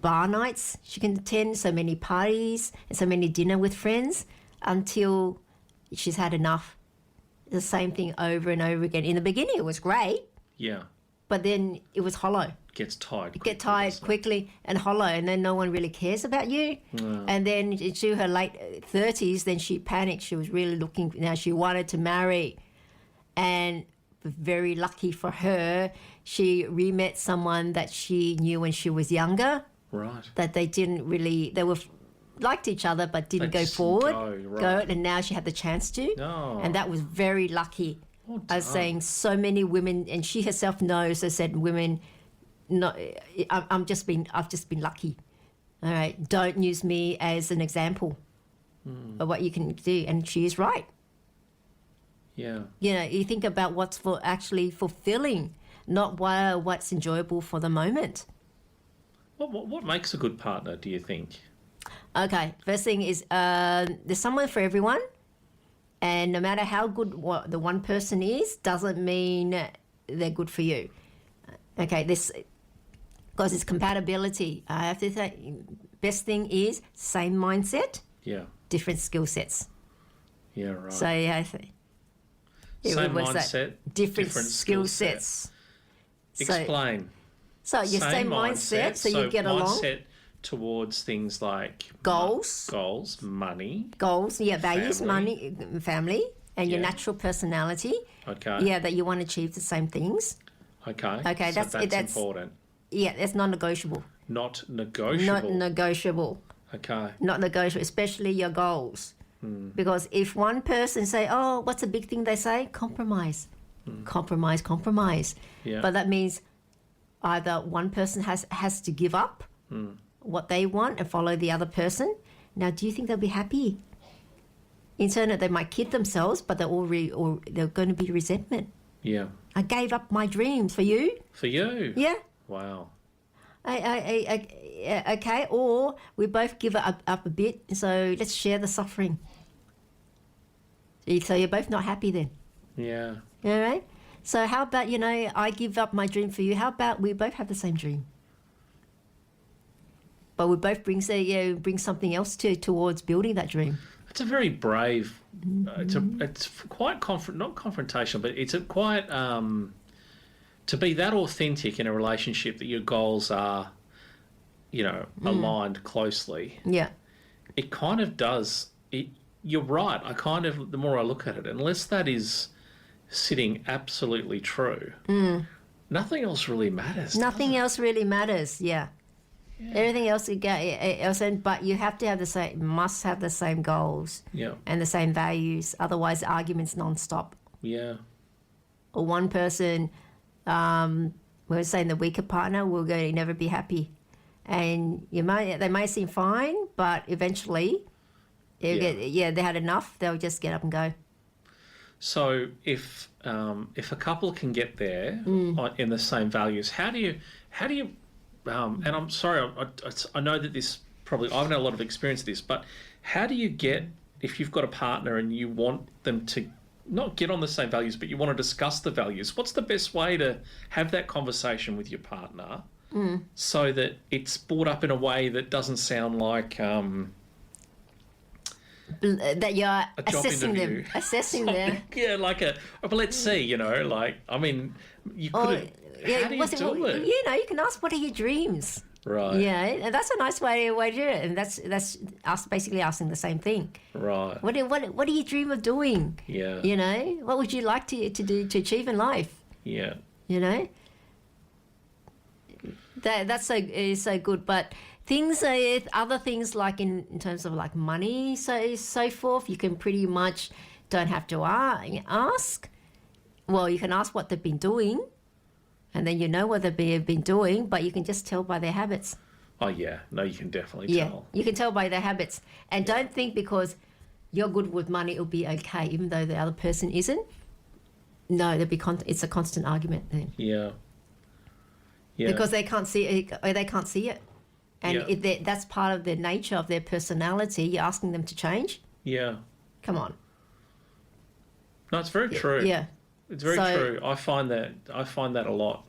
bar nights she can attend, so many parties and so many dinner with friends until she's had enough. The same thing over and over again. In the beginning, it was great. Yeah. But then it was hollow. Gets tired. You get tired quickly and hollow, and then no one really cares about you. And then into her late 30s, then she panicked. She was really looking. Now she wanted to marry, and very lucky for her, she re-met someone that she knew when she was younger. Right. That they were liked each other but didn't go forward. And now she had the chance to. No. And that was very lucky. Well I was saying so many women, and she herself knows. I said, women, no, I've just been lucky. All right, don't use me as an example of what you can do. And she is right. Yeah. You know, you think about what's actually fulfilling, not what's enjoyable for the moment. What makes a good partner, do you think? Okay, first thing is there's someone for everyone. And no matter how good the one person is, doesn't mean they're good for you. Okay, because it's compatibility. I have to say, best thing is same mindset, Yeah. different skill sets. Yeah, right. So yeah, Same mindset, different skill sets. Explain. So your same mindset, so you get along. Mindset towards things like Goals, money. Values, family. family, and your Yeah. natural personality. Okay. Yeah, that you want to achieve the same things. Okay. Okay, so that's important. Yeah, that's non-negotiable. Not negotiable. Not negotiable. Okay. Not negotiable, especially your goals. Because if one person say, oh, what's a big thing they say? Compromise. Compromise. Yeah. But that means either one person has to give up what they want and follow the other person. Now, do you think they'll be happy? In turn, they might kid themselves, but they're going to be resentment. Yeah. I gave up my dreams for you. For you? Yeah. Wow. Okay, or we both give up a bit, so let's share the suffering. So you're both not happy then. Yeah. All right? So how about, I give up my dream for you. How about we both have the same dream? But we both bring something else towards building that dream. It's a very brave. It's quite not confrontational, but it's quite to be that authentic in a relationship that your goals are, aligned closely. Yeah. It kind of does. You're right. The more I look at it, unless that is sitting absolutely true, nothing else really matters. Nothing else really matters. Yeah. Everything else but you have to have must have the same goals. Yeah. And the same values. Otherwise, the argument's non-stop. Yeah. Or one person, we're saying the weaker partner will never be happy, and they may seem fine, but eventually, they had enough. They'll just get up and go. So if a couple can get there in the same values, how do you? And I'm sorry, I know that this probably, I haven't had a lot of experience with this, but how do you get, if you've got a partner and you want them to not get on the same values, but you want to discuss the values, what's the best way to have that conversation with your partner so that it's brought up in a way that doesn't sound like that you're a job interview. Assessing them. Yeah, like but let's see, you could, how do you do it? You can ask, what are your dreams? Right. Yeah, and that's a nice way to do it, and that's us basically asking the same thing. Right. What do you dream of doing? Yeah. What would you like to do to achieve in life? Yeah. That's so good, but other things like in terms of like money, so forth, you can pretty much don't have to ask. Well, you can ask what they've been doing, and then you know what they've been doing, but you can just tell by their habits. Oh, yeah. No, you can definitely tell. You can tell by their habits. And don't think because you're good with money, it'll be okay, even though the other person isn't. No, it's a constant argument then. Yeah. Yeah. Because they can't see it. And that's part of their nature, of their personality. You're asking them to change? Yeah. Come on. No, it's very true. Yeah. It's very true. I find that a lot.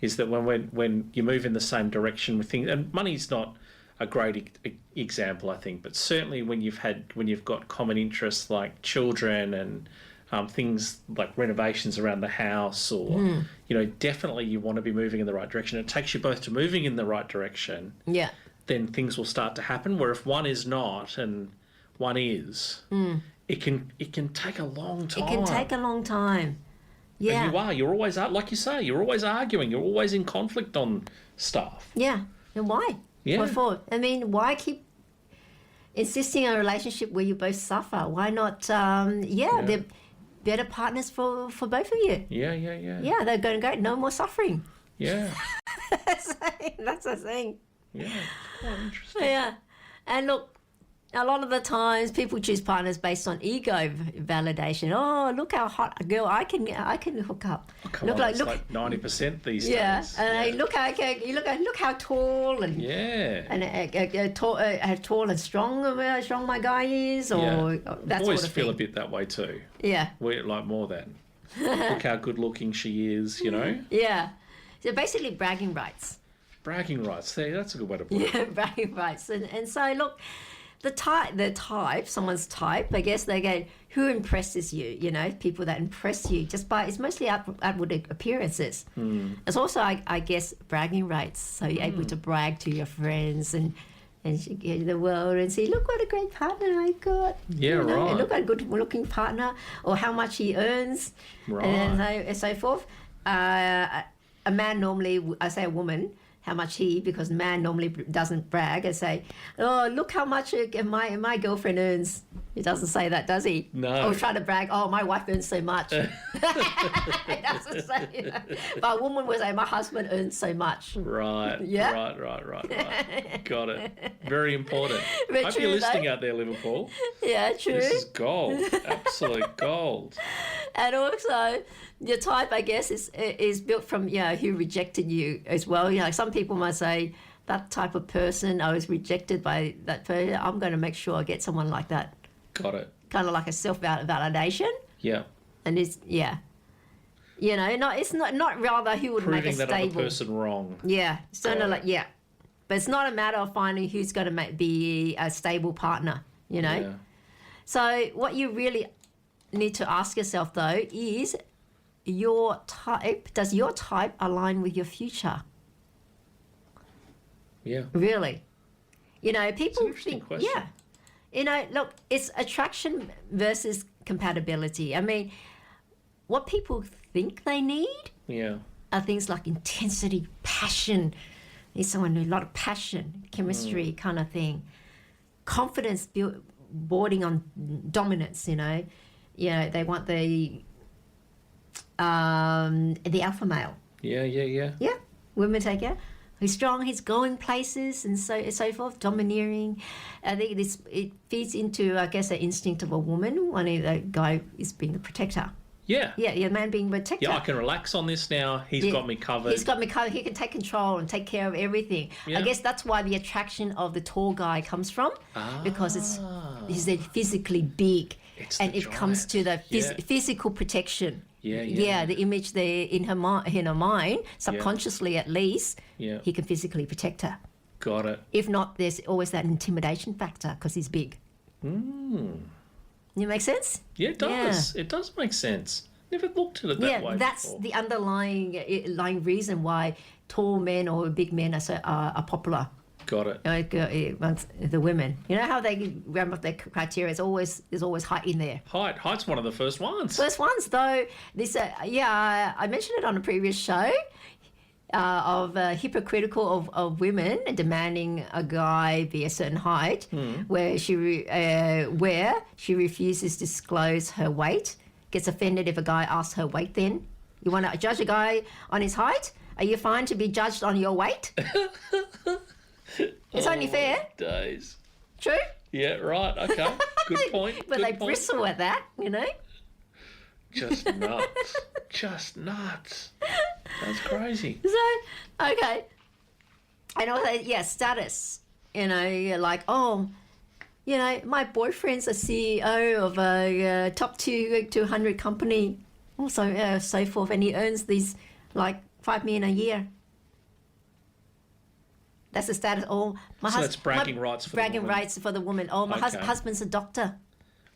Is that when you move in the same direction with things, and money's not a great example, I think, but certainly when you've got common interests like children and things like renovations around the house, or definitely you want to be moving in the right direction. It takes you both to moving in the right direction. Yeah. Then things will start to happen. Where if one is not and one is, it can take a long time. It can take a long time. Yeah. And you're always, like you say, you're always arguing. You're always in conflict on stuff. Yeah. And why? Yeah. What for? I mean, why keep insisting on a relationship where you both suffer? Why not? They're better partners for both of you. Yeah. Yeah, they're going to go. No more suffering. Yeah. That's the thing. Yeah. Oh, interesting. Yeah. And look, a lot of the times people choose partners based on ego validation. Oh, look how hot a girl I can hook up. Oh, come on, it's like 90% these days. And look how tall and tall and strong my guy is, or that boys sort of feel thing. a bit that way too. Yeah, We're like more than look how good looking she is, Yeah, so basically bragging rights. Bragging rights. There, that's a good way to put it. Yeah, bragging rights, and so look. Someone's type, I guess they go, who impresses you? People that impress you it's mostly outward appearances. It's also, I guess, bragging rights. So you're able to brag to your friends and the world and say, look what a great partner I got. Yeah, right. And look what a good looking partner, or how much he earns, right. and so forth. A man normally, I say a woman, how much because man normally doesn't brag and say, oh, look how much my girlfriend earns. He doesn't say that, does he? No. Or try to brag, oh, my wife earns so much. He doesn't say that. But a woman will say, my husband earns so much. Right. Yeah? Right. Got it. Very important. But Hope true, you're listening though. out there, Liverpool. Yeah, true. This is gold. Absolute gold. And also, your type, I guess, is built from who rejected you as well. Like some people might say, that type of person, I was rejected by that person. I'm going to make sure I get someone like that. Got it. Kind of like a self-validation. Yeah. And it's it's not rather who would Proving make a that stable. other person wrong. Yeah, so but it's not a matter of finding who's going to be a stable partner. Yeah. So what you really need to ask yourself though is, does your type align with your future? Yeah. Really? People It's an interesting think, question. look, it's attraction versus compatibility. I mean, what people think they need are things like intensity, passion. Need someone with a lot of passion, chemistry kind of thing. Confidence boarding on dominance, they want the alpha male. Yeah. Yeah, women take it. He's strong, he's going places and so forth, domineering. I think it feeds into, I guess, the instinct of a woman. One of the guy is being the protector. Yeah. Yeah, man being protector. Yeah, I can relax on this now. He's got me covered. He's got me covered. He can take control and take care of everything. Yeah. I guess that's why the attraction of the tall guy comes from, because he's physically big, and it comes to the physical protection. Yeah, the image there in her mind, subconsciously at least, he can physically protect her. Got it. If not, there's always that intimidation factor because he's big. You make sense? Yeah, it does. Yeah. It does make sense. Never looked at it that way. Yeah, that's before. the underlying reason why tall men or big men are popular. Got it. The women. You know how they ramp up their criteria? There's always height in there. Height's one of the first ones. First ones, though. This, I mentioned it on a previous show. Of hypocritical of women demanding a guy be a certain height, where she refuses to disclose her weight, gets offended if a guy asks her weight. Then you want to judge a guy on his height? Are you fine to be judged on your weight? It's only fair. Days. True. Yeah. Right. Okay. Good point. But they bristle at that, you know. Just nuts. Just nuts. That's crazy. So, okay. And also, status. You know, like, my boyfriend's a CEO of a top 200 company, also so forth, and he earns these, like, $5 million a year. That's the status. That's bragging rights for the woman. Bragging rights for the woman. My husband's a doctor.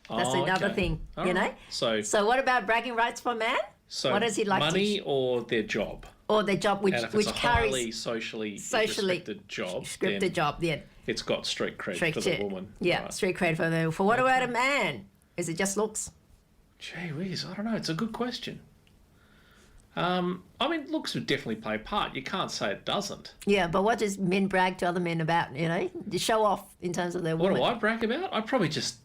That's another thing, you know? So what about bragging rights for a man? So what does he like money or their job? Or their job, which carries highly socially respected job. Scripted job, yeah. It's got street cred for the woman. Yeah, right. Street cred for the woman. For what about a man? Is it just looks? Gee whiz, I don't know. It's a good question. I mean, looks would definitely play a part. You can't say it doesn't. Yeah, but what does men brag to other men about, you know? To show off in terms of their woman. What do I brag about? I probably just...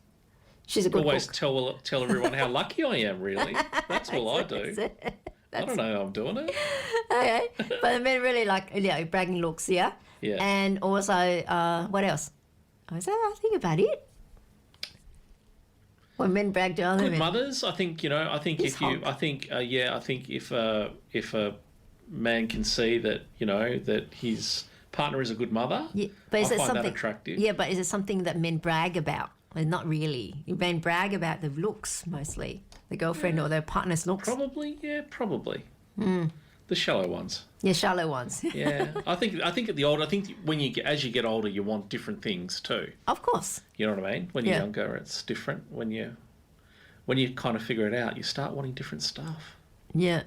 She's a good always cook. tell everyone how lucky I am, really. That's all I do. I don't know how I'm doing it. Okay. But the men really like, bragging looks, yeah? Yeah. And also, what else? I think about it. When men brag to other men. Good mothers, I think, if a man can see that, that his partner is a good mother, but I find that attractive. Yeah, but is it something that men brag about? Well, not really. Men brag about the looks mostly, the girlfriend or their partner's looks. Probably. The shallow ones. Yeah, shallow ones. Yeah, I think as you get older, you want different things too. Of course. You know what I mean? When you're younger, it's different. When you kind of figure it out, you start wanting different stuff. Yeah.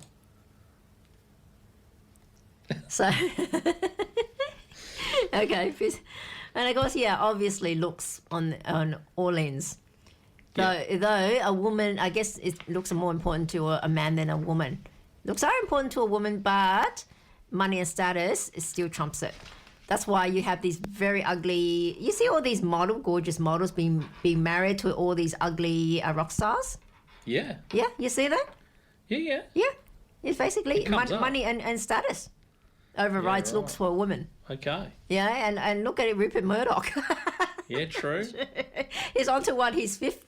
So, okay. And of course, obviously looks on all ends. Though a woman, I guess looks are more important to a man than a woman. Looks are important to a woman, but money and status still trumps it. That's why you have these very ugly... You see all these gorgeous models being married to all these ugly rock stars? Yeah. Yeah, you see that? Yeah. Yeah. It's basically money and status overrides looks for a woman. Okay. Yeah, and look at it, Rupert Murdoch. Yeah, true. He's on to his fifth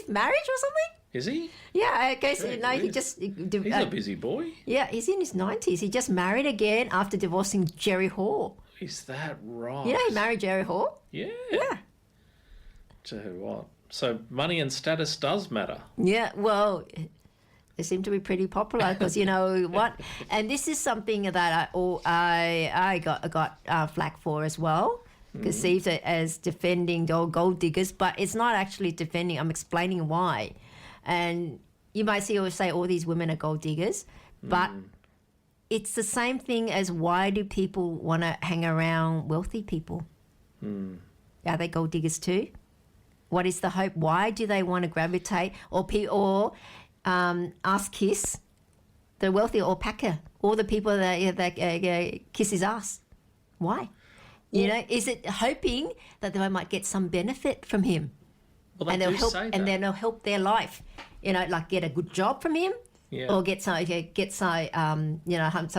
marriage or something? Is he? Yeah, I guess, he just... He's a busy boy. Yeah, he's in his 90s. He just married again after divorcing Jerry Hall. Is that right? You know he married Jerry Hall? Yeah. Yeah. So what? So money and status does matter. Yeah, well, they seem to be pretty popular because you know what? And this is something that I got flack for as well. Perceived it as defending the old gold diggers, but it's not actually defending. I'm explaining why. And you might say all these women are gold diggers, but it's the same thing as why do people want to hang around wealthy people? Are they gold diggers too? What is the hope? Why do they want to gravitate or ask kiss the wealthy or packer, all the people that kiss his ass? Why? You know, is it hoping that they might get some benefit from him? Well, they and they'll do help, say that. and then they'll help their life. You know, like get a good job from him, or get some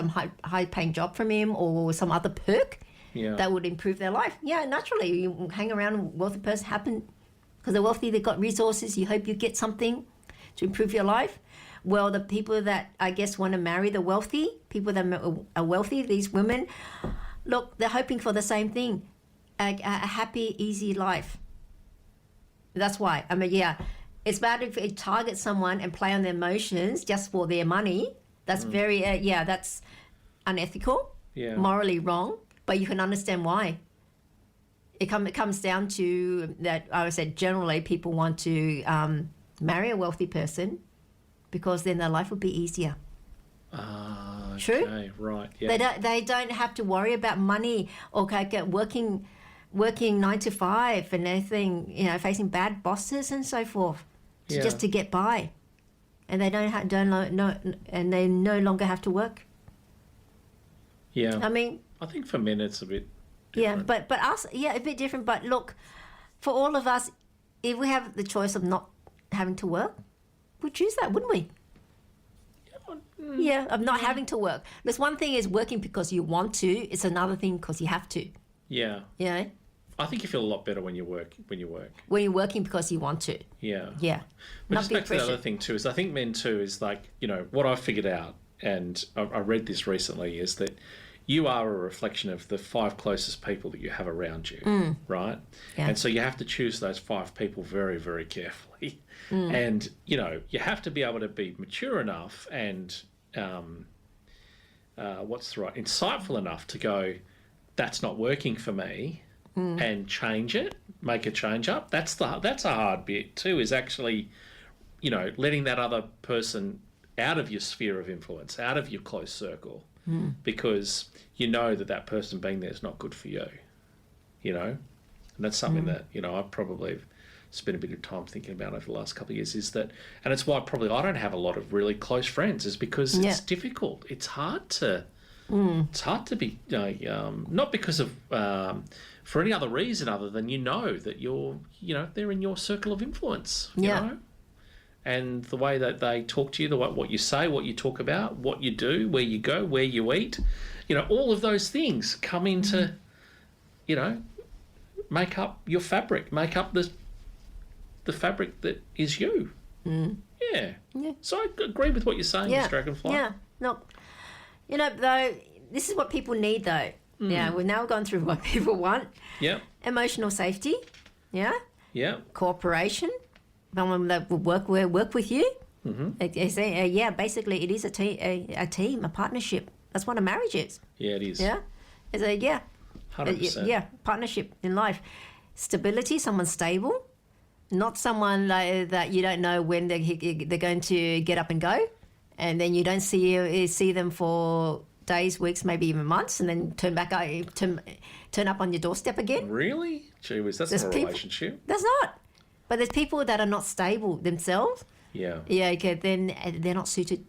high-paying job from him, or some other perk that would improve their life. Yeah, naturally, you hang around a wealthy person, because they're wealthy, they've got resources. You hope you get something to improve your life. Well, the people that I guess want to marry the wealthy, people that are wealthy, these women, look, they're hoping for the same thing, a happy, easy life. That's why. I mean, yeah, it's bad if it targets someone and play on their emotions just for their money. That's very, that's unethical, morally wrong, but you can understand why. It comes down to that, I would say generally people want to marry a wealthy person because then their life would be easiasier. True? Okay, right, yeah. They don't have to worry about money or working 9 to 5 and everything, facing bad bosses and so forth just to get by. And they and they no longer have to work. Yeah. I mean, I think for men it's a bit different. Yeah, but us, a bit different. But look, for all of us, if we have the choice of not having to work, we'd choose that, wouldn't we? Yeah, of not having to work. There's one thing is working because you want to. It's another thing because you have to. Yeah. Yeah. I think you feel a lot better when you work. When you're working because you want to. Yeah. Yeah. But just back to the other thing too is I think men too is like, what I've figured out, and I read this recently, is that you are a reflection of the 5 closest people that you have around you, right? Yeah. And so you have to choose those 5 people very, very carefully. And, you have to be able to be mature enough and, insightful enough to go, that's not working for me, and change it, make a change up. That's a hard bit too, is actually, letting that other person out of your sphere of influence, out of your close circle, because that person being there is not good for you, and that's something that, I probably spent a bit of time thinking about over the last couple of years, is that, and it's why probably I don't have a lot of really close friends, is because it's difficult. It's hard to be, not because of, for any other reason other than that you're, they're in your circle of influence, you know? And the way that they talk to you, what you say, what you talk about, what you do, where you go, where you eat, all of those things come into, make up your fabric, make up the fabric that is you. Yeah. So I agree with what you're saying, Miss Dragonfly. Yeah. Look, though, this is what people need, though. Yeah, we're now going through what people want. Yeah. Emotional safety. Yeah. Yeah. Cooperation. Someone that will work with you. Basically, it is a team, a partnership. That's what a marriage is. Yeah, it is. Yeah. It's 100%. Partnership in life. Stability, someone stable. Not someone that you don't know when they're going to get up and go, and then you don't see them for days, weeks, maybe even months, and then turn up on your doorstep again. Really? Gee whiz, that's not a relationship. That's not. But there's people that are not stable themselves. Yeah. Yeah. Okay. Then they're not suited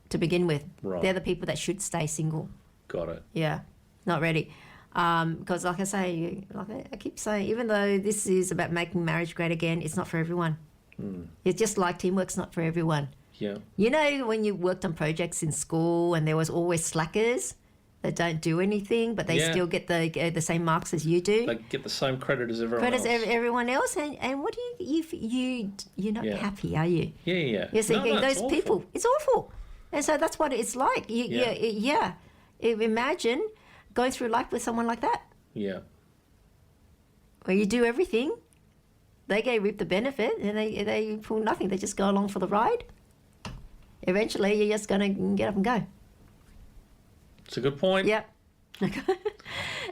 to begin with. Right. They're the people that should stay single. Got it. Yeah. Not ready. Because like I say, I keep saying, even though this is about making marriage great again, it's not for everyone. It's just like teamwork's not for everyone. Yeah. When you worked on projects in school and there was always slackers that don't do anything, but they still get the same marks as you do. They get the same credit as everyone else. And what do you're not happy, are you? Yeah. You're thinking those people, it's awful. And so that's what it's like. Imagine going through life with someone like that. Yeah. Where you do everything, they reap the benefit, and they pull nothing. They just go along for the ride. Eventually, you're just going to get up and go. It's a good point. Yep.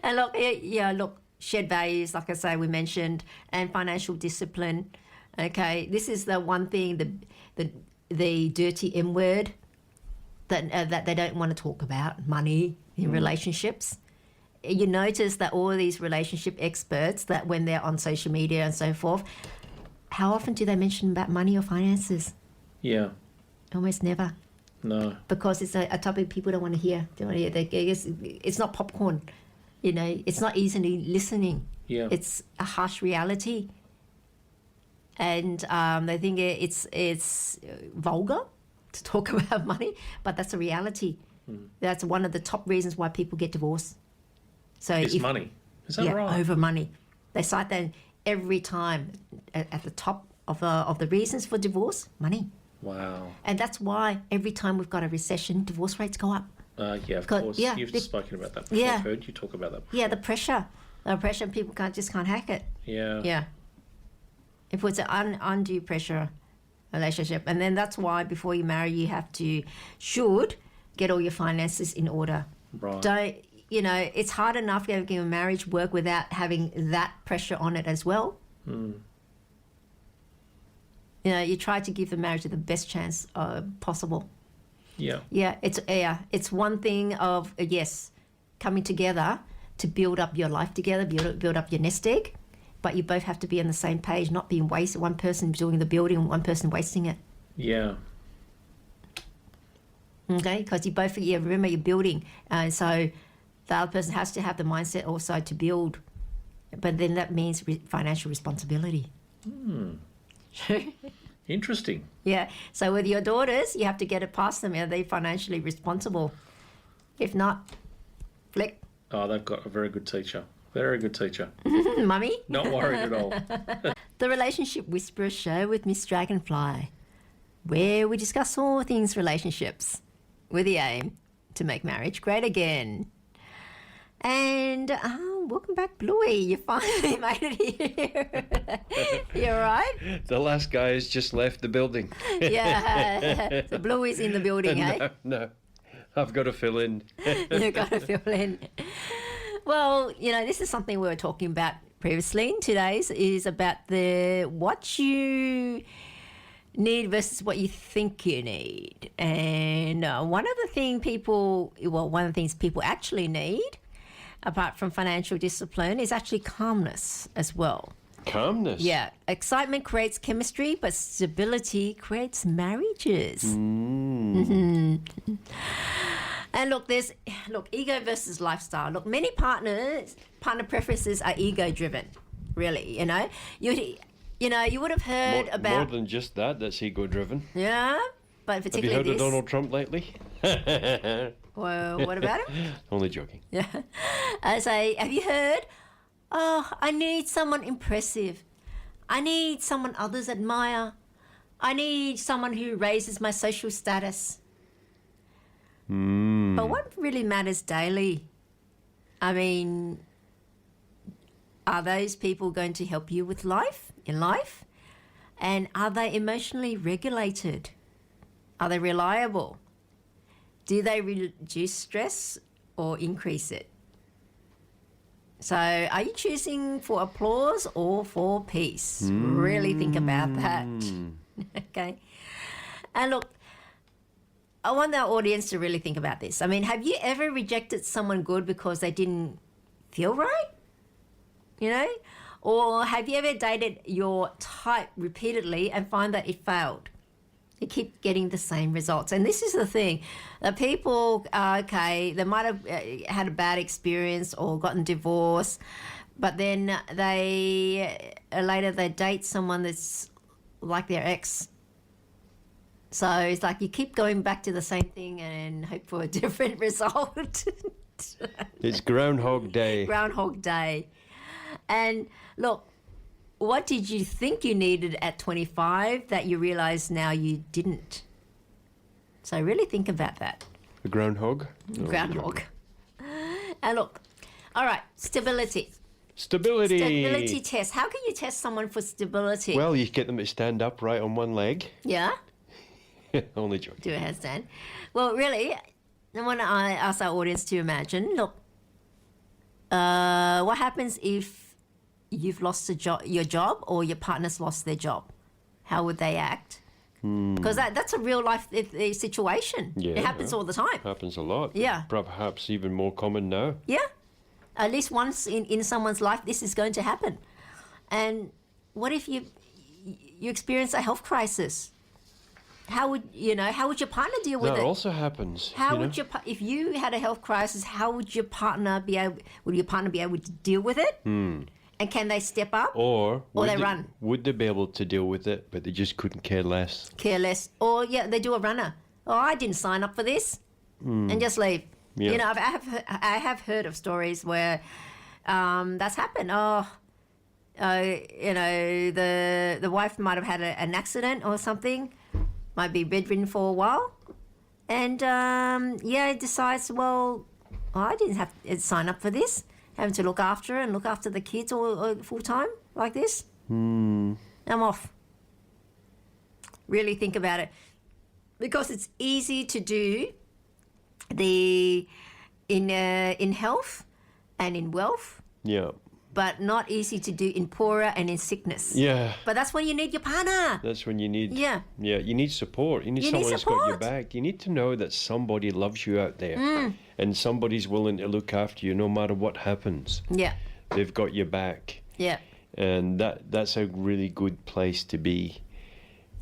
And look, shared values, like I say, we mentioned, and financial discipline. Okay, this is the one thing, the dirty M word that they don't want to talk about, money in relationships. You notice that all these relationship experts, that when they're on social media and so forth, how often do they mention about money or finances? Yeah. Almost never. No. Because it's a topic people don't want to hear. It's not popcorn. It's not easily listening. Yeah. It's a harsh reality. And they think it's vulgar to talk about money, but that's a reality. That's one of the top reasons why people get divorced. So it's money. Is that right? Over money. They cite that every time at the top of the reasons for divorce, money. Wow. And that's why every time we've got a recession, divorce rates go up. Yeah, of course. Yeah, You've spoken about that before. Yeah. I've heard you talk about that before. Yeah, the pressure, people just can't hack it. Yeah. Yeah, it puts an undue pressure relationship, and then that's why before you marry, you should get all your finances in order. Right. Don't it's hard enough getting a marriage work without having that pressure on it as well. You try to give the marriage the best chance possible. Yeah. Yeah, it's one thing of coming together to build up your life together, build up your nest egg, but you both have to be on the same page, not being wasted. One person doing the building and one person wasting it. Yeah. Okay, because you both remember you're building, and so the other person has to have the mindset also to build, but then that means financial responsibility. Interesting. Yeah. So with your daughters, you have to get it past them. Are they financially responsible? If not, flick. Oh, they've got a very good teacher. Very good teacher. Mummy? Not worried at all. The Relationship Whisperer Show with Miss Dragonfly, where we discuss all things relationships with the aim to make marriage great again. And welcome back, Bluey. You finally made it here. You all right? The last guy has just left the building. Yeah. So Bluey's in the building, eh? No. I've got to fill in. You've got to fill in. Well, this is something we were talking about previously in today's, is about what you need versus what you think you need. And one of the things people actually need, apart from financial discipline, is actually calmness as well. Calmness? Yeah. Excitement creates chemistry, but stability creates marriages. And ego versus lifestyle. Look, many partner preferences are ego driven, really, you would have heard about... More than just that's ego driven. Yeah, but particularly Have you heard of Donald Trump lately? Well, what about him? Only joking. Yeah. I say, have you heard? Oh, I need someone impressive. I need someone others admire. I need someone who raises my social status. But what really matters daily? I mean, are those people going to help you with in life? And are they emotionally regulated? Are they reliable? Do they reduce stress or increase it? So are you choosing for applause or for peace? Really think about that. Okay. And look, I want our audience to really think about this. I mean, have you ever rejected someone good because they didn't feel right? Or have you ever dated your type repeatedly and find that it failed? You keep getting the same results. And this is the thing. People, they might have had a bad experience or gotten divorced, but then later they date someone that's like their ex. So it's like you keep going back to the same thing and hope for a different result. It's Groundhog Day. Groundhog Day. And look, what did you think you needed at 25 that you realize now you didn't? So really think about that. The groundhog? Groundhog. And look, all right, stability. Stability test. How can you test someone for stability? Well, you get them to stand upright on one leg. Yeah? Only joking. Do a handstand. Well, really, I want to ask our audience to imagine, look, what happens if you've lost your job or your partner's lost their job? How would they act? Because that's a real life situation. Yeah, it happens all the time. Happens a lot. Yeah. Perhaps even more common now. Yeah. At least once in someone's life, this is going to happen. And what if you experience a health crisis? How would your partner deal with it? That also happens. If you had a health crisis, how would your partner be able to deal with it? And can they step up? Or they run? Would they be able to deal with it, but they just couldn't care less? Or, they do a runner. Oh, I didn't sign up for this. And just leave. Yeah. I have heard of stories where that's happened. The wife might have had an accident or something. might be bedridden for a while, and decides, well, I didn't have to sign up for this, having to look after her and look after the kids all full time like this. I'm off. Really think about it, because it's easy to do in health and in wealth. Yeah. But not easy to do in poorer and in sickness. Yeah. But that's when you need your partner. That's when you need. Yeah. Yeah. You need support. You need someone that's got your back. You need to know that somebody loves you out there, and somebody's willing to look after you no matter what happens. Yeah. They've got your back. Yeah. And that's a really good place to be.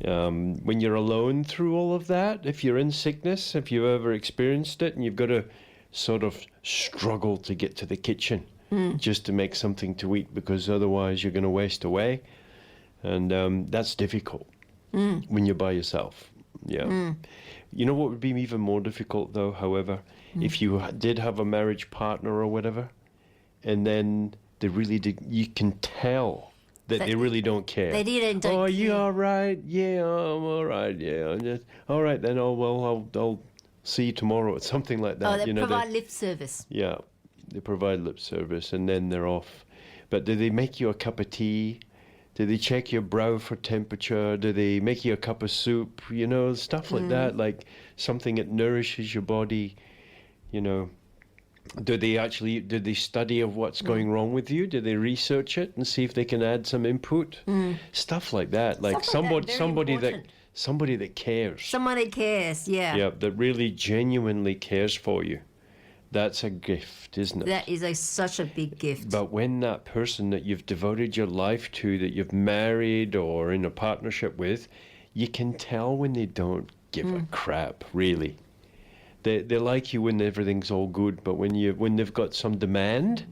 When you're alone through all of that, if you're in sickness, if you've ever experienced it, and you've got to sort of struggle to get to the kitchen just to make something to eat, because otherwise you're going to waste away. And that's difficult when you're by yourself. Yeah. You know what would be even more difficult, though, however, if you did have a marriage partner or whatever, and then they really did, you can tell that they really don't care. They didn't. Oh, are you all right? Yeah, I'm all right. Yeah, all right then. Oh well, I'll see you tomorrow or something like that. Oh, they provide lip service. Yeah, they provide lip service and then they're off. But do they make you a cup of tea? Do they check your brow for temperature? Do they make you a cup of soup? You know, stuff like that, like something that nourishes your body. You know. Do they study of what's going wrong with you? Do they research it and see if they can add some input? Stuff like that. Like somebody that cares. Somebody cares, yeah. Yeah, that really genuinely cares for you. That's a gift, isn't it? That is such a big gift. But when that person that you've devoted your life to, that you've married or in a partnership with, you can tell when they don't give a crap, really. They like you when everything's all good, but when they've got some demand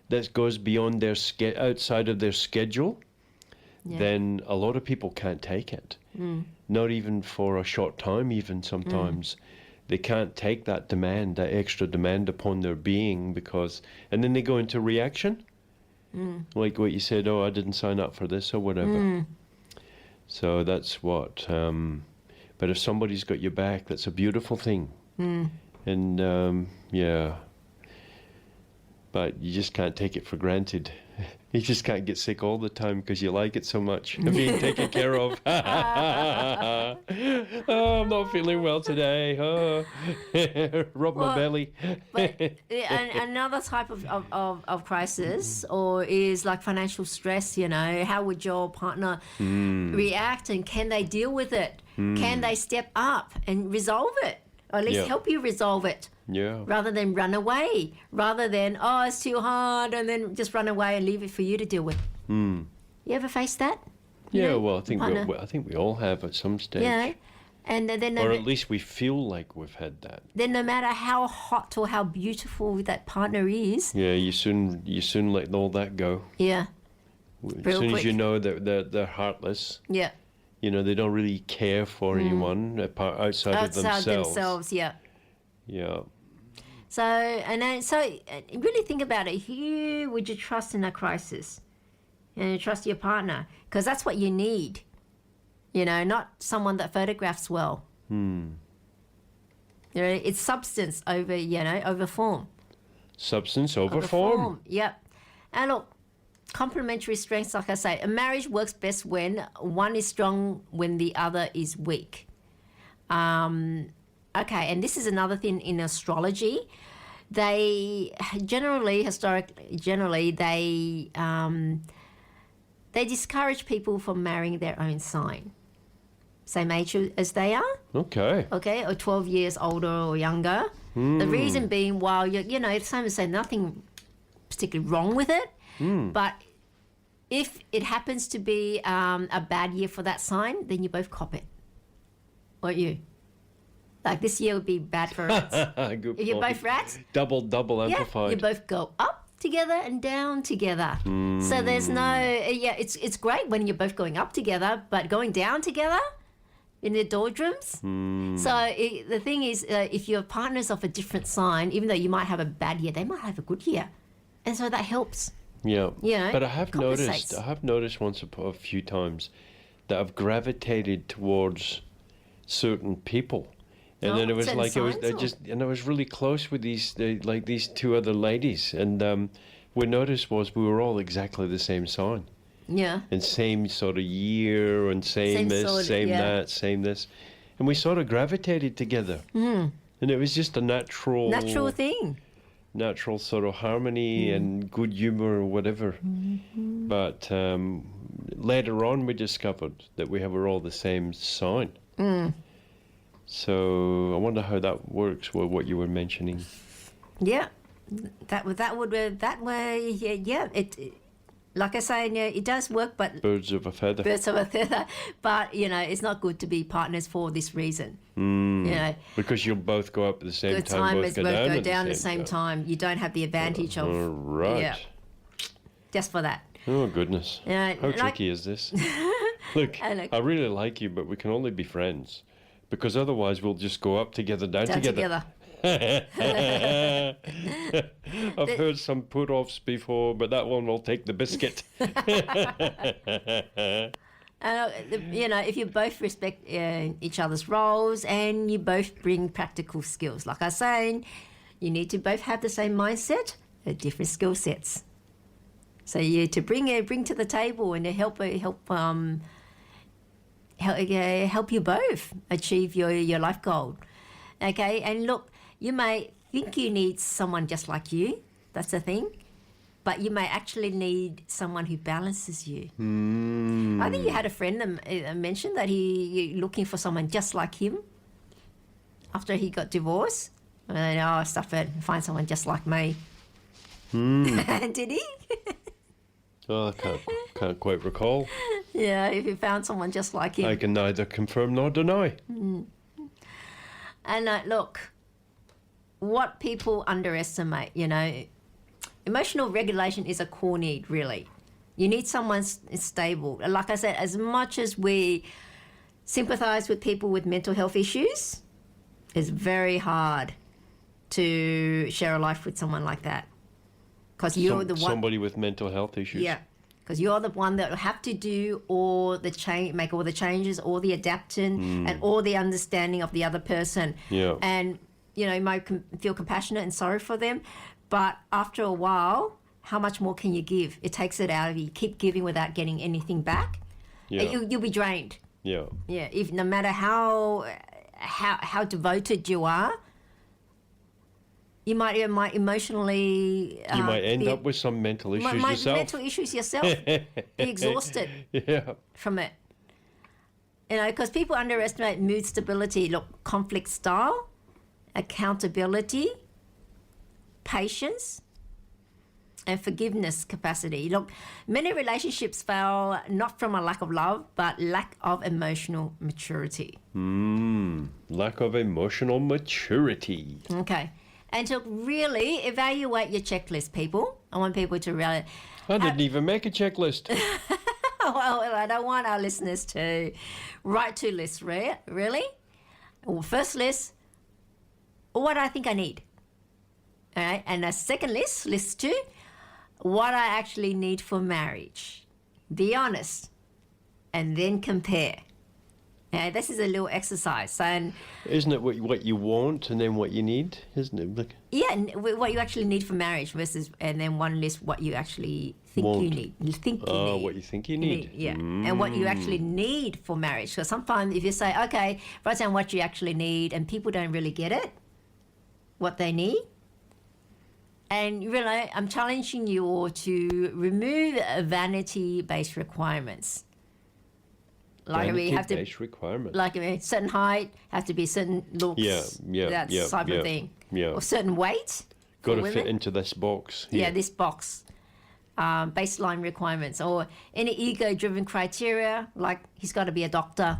that goes beyond their outside of their schedule, then a lot of people can't take it. Not even for a short time, even sometimes. They can't take that demand, that extra demand upon their being, and then they go into reaction. Like what you said, oh, I didn't sign up for this or whatever. So that's what. But if somebody's got your back, that's a beautiful thing. And yeah, but you just can't take it for granted. You just can't get sick all the time because you like it so much and being taken care of. Oh, I'm not feeling well today. Oh, rub my belly. But another type of crisis is like financial stress, you know. How would your partner react, and can they deal with it? Can they step up and resolve it? Or at least help you resolve it. Yeah. Rather than run away. Rather than, oh, it's too hard, and then just run away and leave it for you to deal with. You ever faced that? Yeah, well, I think we all have at some stage. Yeah. And then or at least we feel like we've had that. Then no matter how hot or how beautiful that partner is. Yeah, you soon let all that go. Yeah. As soon as you know that they're heartless. Yeah. You know, they don't really care for anyone outside of themselves. Yeah. Yeah. So really think about it. Who would you trust in a crisis? And trust your partner, because that's what you need. You know, not someone that photographs well. You know, it's substance over form. Substance over form. Yep. And look, complementary strengths, like I say, a marriage works best when one is strong, when the other is weak. Okay, and this is another thing in astrology. They generally, they discourage people from marrying their own sign, same age as they are. Okay. Okay, or 12 years older or younger. The reason being, while some say nothing particularly wrong with it. But if it happens to be a bad year for that sign, then you both cop it. Won't you? Like this year would be bad for rats. Good if you're both rats, double amplified. You both go up together and down together. So there's no, it's great when you're both going up together, but going down together in the doldrums. So the thing is, if your partner's of a different sign, even though you might have a bad year, they might have a good year. And so that helps. Yeah, but I have noticed a few times that I've gravitated towards certain people. And then it was like I was really close with these two other ladies, and what we noticed was we were all exactly the same sign. Yeah. And same sort of year, and same this, that, same this, and we sort of gravitated together. And it was just a natural thing. Natural sort of harmony and good humor or whatever. But later on, we discovered that were all the same sign. So I wonder how that works with what you were mentioning. Yeah, that way. Yeah. It like I say, it does work, but Birds of a feather. But it's not good to be partners for this reason. Because you'll both go up at the same time, both go down at the same time. You don't have the advantage of. Right. Yeah. Just for that. Oh goodness. How tricky is this? Look, I really like you, but we can only be friends, because otherwise we'll just go up together, down together. I've heard some put-offs before, but that one will take the biscuit. If you both respect each other's roles and you both bring practical skills, like I was saying, you need to both have the same mindset, different skill sets. So you to bring to the table and to help you both achieve your life goal. Okay, and look, you may think you need someone just like you. That's the thing. But you may actually need someone who balances you. I think you had a friend mention that he looking for someone just like him after he got divorced. And stuff it, find someone just like me. Did he? Oh, I can't quite recall. Yeah, if you found someone just like him. I can neither confirm nor deny. And look, what people underestimate, emotional regulation is a core need, really. You need someone stable. Like I said, as much as we sympathise with people with mental health issues, it's very hard to share a life with someone like that. Because you're the one. Somebody with mental health issues. Yeah, because you're the one that will have to do all the make all the changes, all the adapting, and all the understanding of the other person. Yeah. And you might feel compassionate and sorry for them, but after a while, how much more can you give? It takes it out of you. You keep giving without getting anything back. Yeah. You'll be drained. Yeah. Yeah. If no matter how devoted you are, you might emotionally. You might end up with some mental issues yourself. Mental issues yourself. Be exhausted. Yeah. From it. Because people underestimate mood stability. Look, conflict style, accountability, patience, and forgiveness capacity. Look, many relationships fail not from a lack of love, but lack of emotional maturity. Lack of emotional maturity. Okay. And to really evaluate your checklist, people. I want people to really... I didn't even make a checklist. Well, I don't want our listeners to write 2 lists, really. Well, first list, what I think I need. All right, and a second list 2, what I actually need for marriage. Be honest, and then compare. This is a little exercise. And isn't it what you want and then what you need? Isn't it? Like, yeah, and what you actually need for marriage versus, and then one list what you actually think you need. What you think you need. Yeah, and what you actually need for marriage. So sometimes if you say, okay, write down what you actually need, and people don't really get it, what they need. And really, I'm challenging you all to remove vanity-based requirements. Like we have to requirement. Like a certain height, have to be certain looks. That type of thing. Yeah. Or certain weight. Got to fit into this box. Yeah, this box. Baseline requirements, or any ego-driven criteria, like he's got to be a doctor,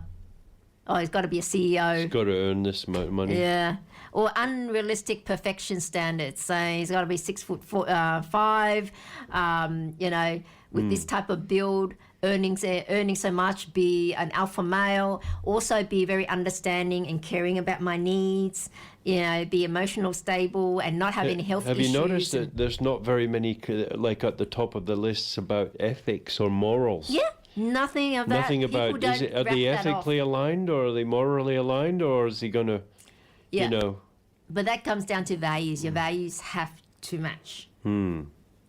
or he's got to be a CEO. He's got to earn this amount of money. Yeah. Or unrealistic perfection standards. So he's got to be 6'5", with this type of build, earning so much, be an alpha male, also be very understanding and caring about my needs, be emotional stable and not have any health issues. Have you noticed that there's not very many, like at the top of the lists about ethics or morals? Yeah. Nothing of that. Nothing People about, don't are they wrap that off. ethically aligned, or are they morally aligned, or is he going to, Yeah. you know? But that comes down to values. Your values have to match.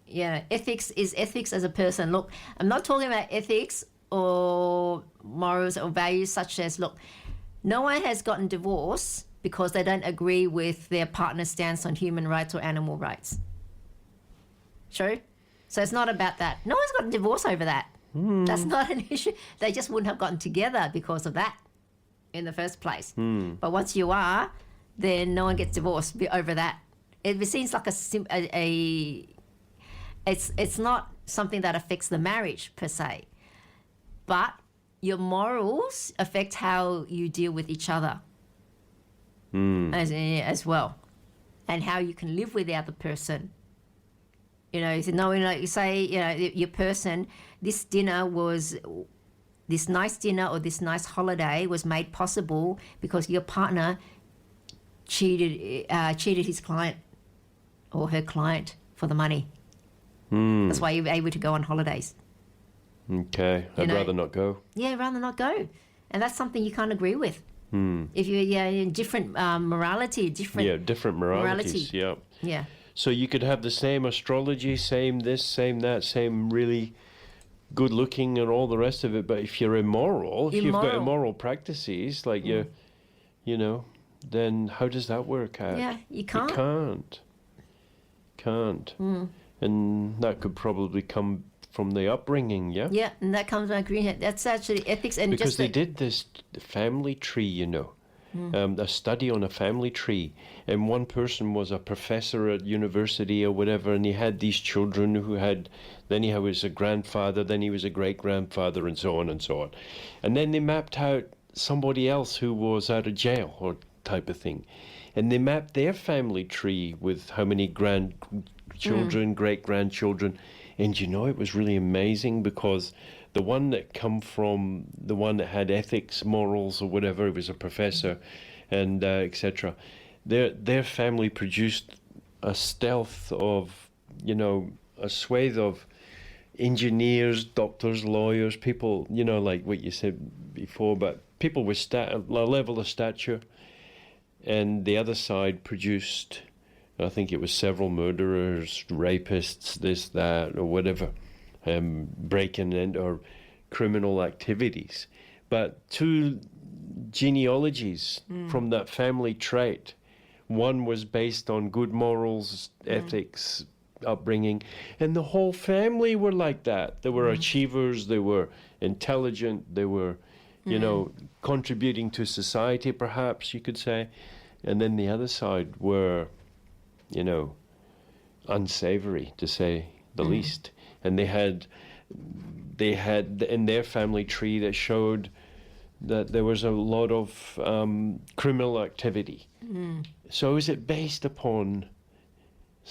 Yeah, ethics is ethics as a person. Look, I'm not talking about ethics or morals or values such as, look, no one has gotten divorced because they don't agree with their partner's stance on human rights or animal rights. True? So it's not about that. No one's gotten divorced over that. That's not an issue. They just wouldn't have gotten together because of that in the first place. But once you are, then no one gets divorced over that. It seems like it's not something that affects the marriage per se, but your morals affect how you deal with each other as well, and how you can live with the other person. You know, you say, you know, your person, this nice dinner or this nice holiday was made possible because your partner cheated his client or her client for the money. That's why you're able to go on holidays. Okay, I'd rather not go. Yeah, rather not go. And that's something you can't agree with. If you're in different morality, different moralities, yeah. Yeah. So you could have the same astrology, same this, same that, same really good looking and all the rest of it, but if you're immoral, if you've got immoral practices, like you know, then how does that work out? Yeah, you can't. You can't. And that could probably come from the upbringing, yeah? Yeah, and that comes from agreeing. That's actually ethics and because just they did this family tree, you know, a study on a family tree, and one person was a professor at university or whatever, and he had these children who had, then he was a grandfather, then he was a great-grandfather, and so on and so on. And then they mapped out somebody else who was out of jail or type of thing. And they mapped their family tree with how many grandchildren, great-grandchildren. And you know, it was really amazing because the one that come from the one that had ethics, morals, or whatever, it was a professor, and etc. Their family produced a stealth of, you know, a swathe of engineers, doctors, lawyers, people, you know, like what you said before, but people with a level of stature. And the other side produced, I think it was several murderers, rapists, this, that, or whatever, breaking in or criminal activities. But two genealogies from that family trait. One was based on good morals, ethics, upbringing, and the whole family were like that. They were achievers, they were intelligent, they were, you know, contributing to society, perhaps you could say. And then the other side were, you know, unsavory, to say the least. And they had in their family tree that showed that there was a lot of criminal activity. So is it based upon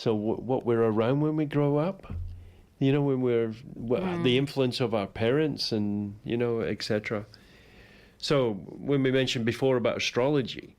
what we're around when we grow up? You know, when we're the influence of our parents and, you know, etc. So when we mentioned before about astrology,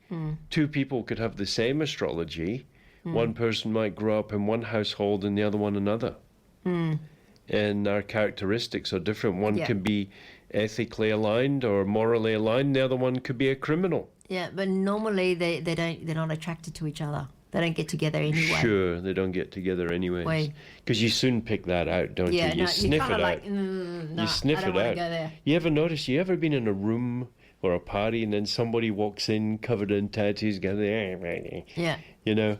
two people could have the same astrology. One person might grow up in one household and the other one another. And our characteristics are different. One can be ethically aligned or morally aligned. The other one could be a criminal. Yeah, but normally they're not attracted to each other. They don't get together anyway. Sure, they don't get together anyways. Because you soon pick that out, don't you? You sniff it out. You sniff it out. Go there. You ever notice, you ever been in a room or a party and then somebody walks in covered in tattoos going, yeah. You know?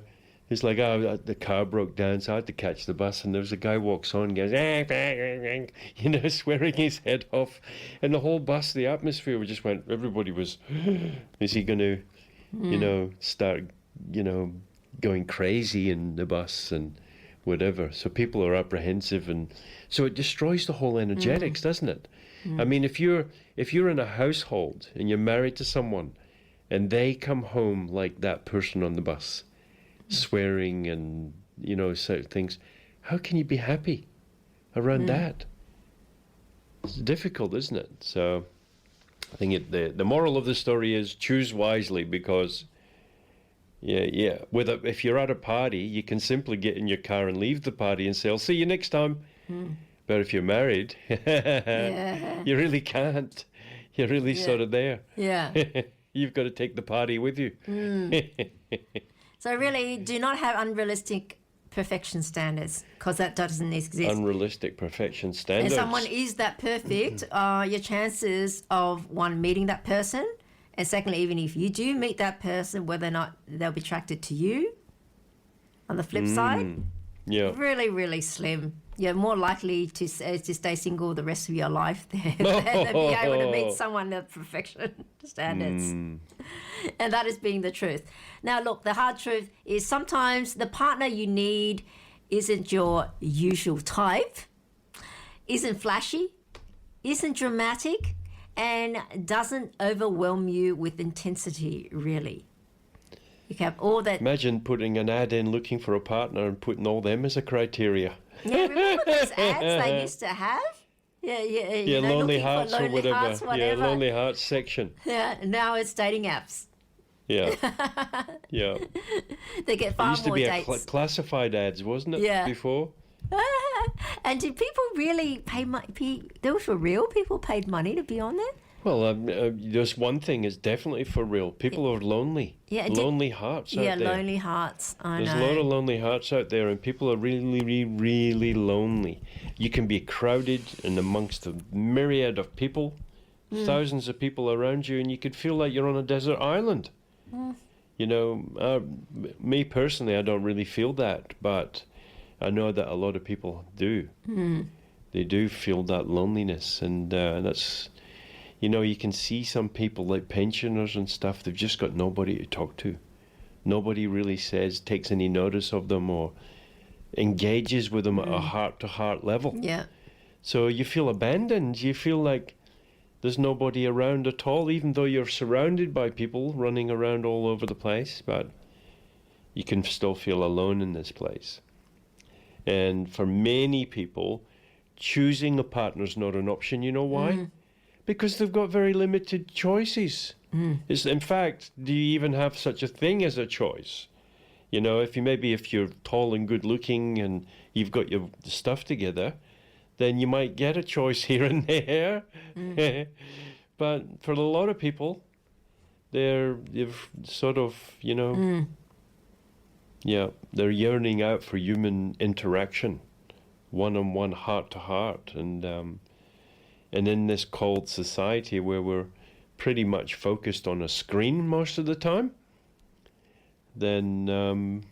It's like, oh, the car broke down, so I had to catch the bus, and there's a guy walks on and goes, you know, swearing his head off. And the whole bus, the atmosphere just went, everybody was, is he going to, you know, start, you know, going crazy in the bus and whatever. So people are apprehensive, and so it destroys the whole energetics, doesn't it? I mean, if you're in a household and you're married to someone and they come home like that person on the bus, swearing and, you know, certain things, how can you be happy around that? It's difficult, isn't it? So I think the moral of the story is choose wisely, because if you're at a party, you can simply get in your car and leave the party and say, I'll see you next time. But if you're married, Yeah. you really can't. You're really sort of there. Yeah. You've got to take the party with you. So really, do not have unrealistic perfection standards, because that doesn't exist. Unrealistic perfection standards. And someone is that perfect, your chances of one meeting that person, and secondly, even if you do meet that person, whether or not they'll be attracted to you, on the flip side, really, really slim. You're more likely to stay single the rest of your life than be able to meet someone of perfection standards. And that is being the truth. Now, look, the hard truth is sometimes the partner you need isn't your usual type, isn't flashy, isn't dramatic, and doesn't overwhelm you with intensity, really. You can have all that. Imagine putting an ad in looking for a partner and putting all them as a criteria. Yeah, remember those ads they used to have? Yeah, Lonely Hearts or whatever. Hearts, Yeah, Lonely Hearts section. Yeah, now it's dating apps. Yeah. Yeah. They get far more dates. Used to be classified ads, wasn't it, before? And did people really pay money? There was for real? People paid money to be on there? Well, there's one thing is definitely for real. People are lonely. Yeah, lonely hearts out there. Yeah, lonely hearts. There's a lot of lonely hearts out there, and people are really, really, really lonely. You can be crowded and amongst a myriad of people, thousands of people around you, and you could feel like you're on a desert island. You know, me personally, I don't really feel that, but I know that a lot of people do. They do feel that loneliness, and that's... You know, you can see some people like pensioners and stuff, they've just got nobody to talk to. Nobody really takes any notice of them or engages with them at a heart-to-heart level. Yeah. So you feel abandoned. You feel like there's nobody around at all, even though you're surrounded by people running around all over the place, but you can still feel alone in this place. And for many people, choosing a partner is not an option. You know why? Because they've got very limited choices. In fact, do you even have such a thing as a choice? You know, if you're tall and good looking and you've got your stuff together, then you might get a choice here and there. But for a lot of people, they've sort of, you know, they're yearning out for human interaction, one-on-one, heart-to-heart, and in this cold society where we're pretty much focused on a screen most of the time, then,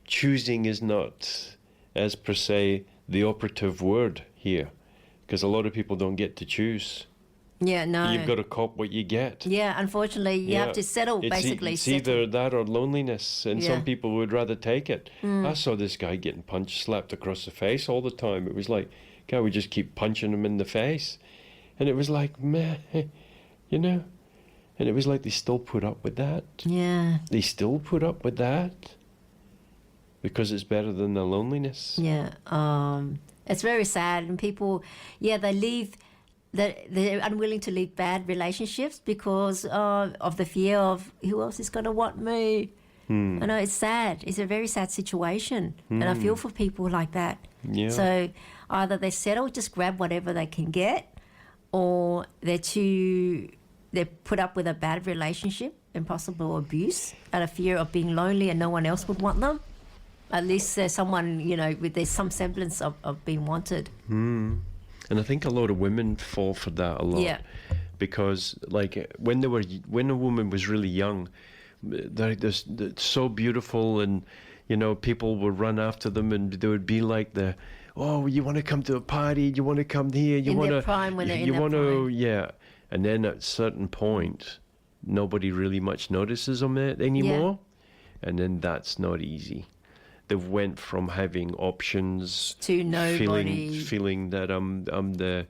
choosing is not, as per se, the operative word here, because a lot of people don't get to choose. Yeah, no. You've got to cop what you get. Yeah, unfortunately, you have to settle, basically. It's either that or loneliness, and some people would rather take it. I saw this guy getting slapped across the face all the time. It was like, God, we just keep punching him in the face. And it was like, man, you know, and it was like they still put up with that. Yeah. They still put up with that because it's better than the loneliness. Yeah. It's very sad. And people, they leave, they're unwilling to leave bad relationships because of the fear of who else is going to want me. I know, it's sad. It's a very sad situation. And I feel for people like that. Yeah. So either they settle, just grab whatever they can get, or they put up with a bad relationship and possible abuse out of fear of being lonely and no one else would want them. At least there's someone, you know, there's some semblance of being wanted. And I think a lot of women fall for that a lot. Yeah. Because like when a woman was really young, they're so beautiful, and you know, people would run after them, and they would be like you want to come to a party, you want to come here, you want to... In their prime, when they're in their prime. Yeah. And then at a certain point, nobody really much notices them anymore. Yeah. And then that's not easy. They went from having options to nobody. Feeling that I'm the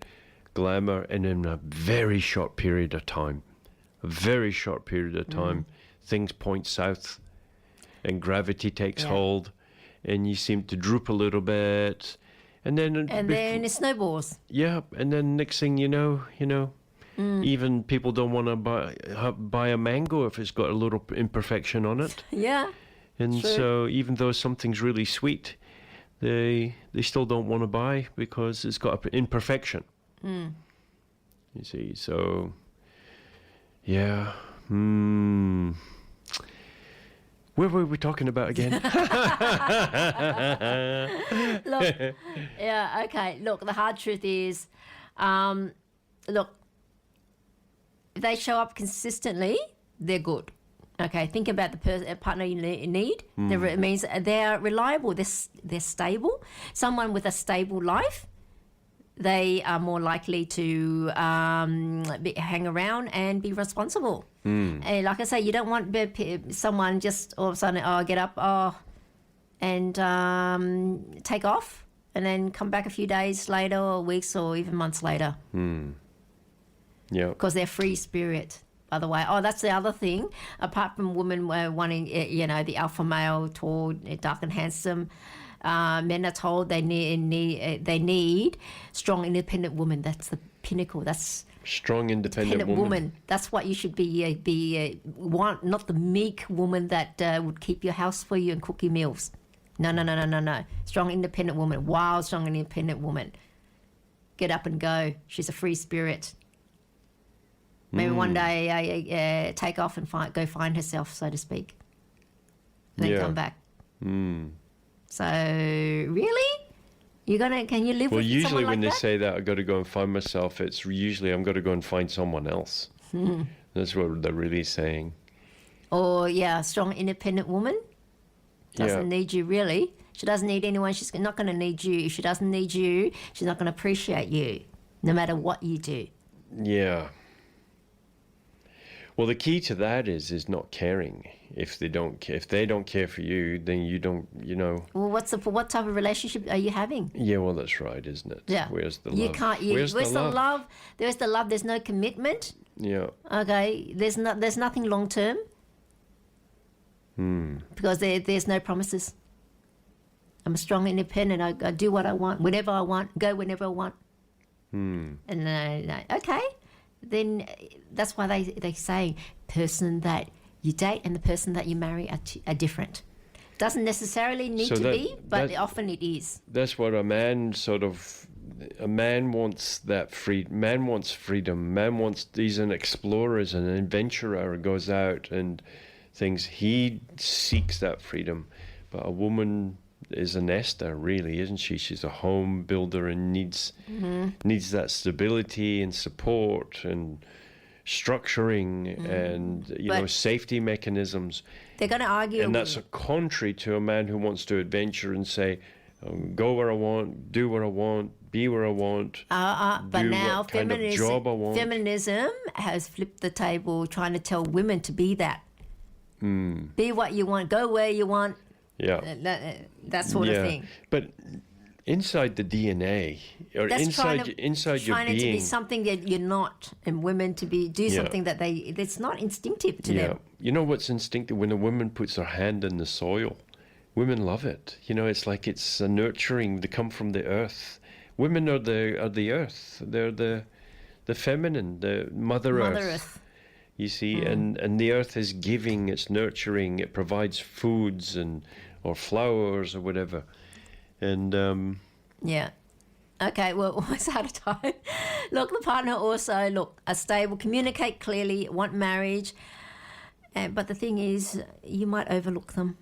glamour, and in a very short period of time, things point south and gravity takes hold and you seem to droop a little bit, and then it snowballs. Yeah, and then next thing you know, even people don't want to buy a mango if it's got a little imperfection on it. Yeah. And true. so even though something's really sweet, they still don't want to buy because it's got an imperfection. You see, so yeah. Where were we talking about again? Look, yeah, okay. Look, the hard truth is, look, if they show up consistently, they're good. Okay, think about the partner you need. It means they're reliable, they're stable. Someone with a stable life, they are more likely to hang around and be responsible. And like I say, you don't want someone just all of a sudden, get up, and take off, and then come back a few days later or weeks or even months later. Yeah. Because they're free spirit, by the way. That's the other thing. Apart from women wanting, the alpha male, tall, dark and handsome, men are told they need strong, independent women. That's the pinnacle. That's strong, independent woman. That's what you should be want, not the meek woman that would keep your house for you and cook your meals. No. Strong, independent woman. Wild, strong, independent woman. Get up and go. She's a free spirit. Maybe one day take off and go find herself, so to speak, and then come back. So really, can you live with someone like that? Well, usually when they say that, I got to go and find myself, it's usually I'm going to go and find someone else. That's what they're really saying. Or strong, independent woman doesn't need you really. She doesn't need anyone. She's not going to need you. If she doesn't need you, she's not going to appreciate you, no matter what you do. Yeah. Well, the key to that is not caring. If they don't care for you, then you don't. Well, what type of relationship are you having? Yeah, well, that's right, isn't it? Yeah. Where's the love? You can't. Where's the love? There's the love. There's no commitment. Yeah. Okay. There's nothing long term. Because there's no promises. I'm a strong, independent. I do what I want, whenever I want, go whenever I want. And okay. Then that's why they say person that you date and the person that you marry are different. Doesn't necessarily need to be, but often it is. That's what a man wants that freedom. Man wants freedom. He's an explorer, he's an adventurer, goes out and things. He seeks that freedom. But a woman is a nester, really, isn't she? She's a home builder and needs that stability and support and structuring and safety mechanisms. They're going to argue, and that's contrary to a man who wants to adventure and say, go where I want, do what I want, be where I want. But now feminism has flipped the table, trying to tell women to be that. Be what you want, go where you want. Yeah, that sort of thing. But inside the DNA, or inside your being, to be something that you're not, and women to do something that that's not instinctive to them. You know what's instinctive? When a woman puts her hand in the soil, women love it. It's like it's a nurturing. They come from the earth. Women are the earth. They're the feminine, the Mother Earth. You see, and the earth is giving, it's nurturing, it provides foods or flowers or whatever. And okay, well, almost out of time. Look, the partner also are stable, communicate clearly, want marriage, but the thing is, you might overlook them.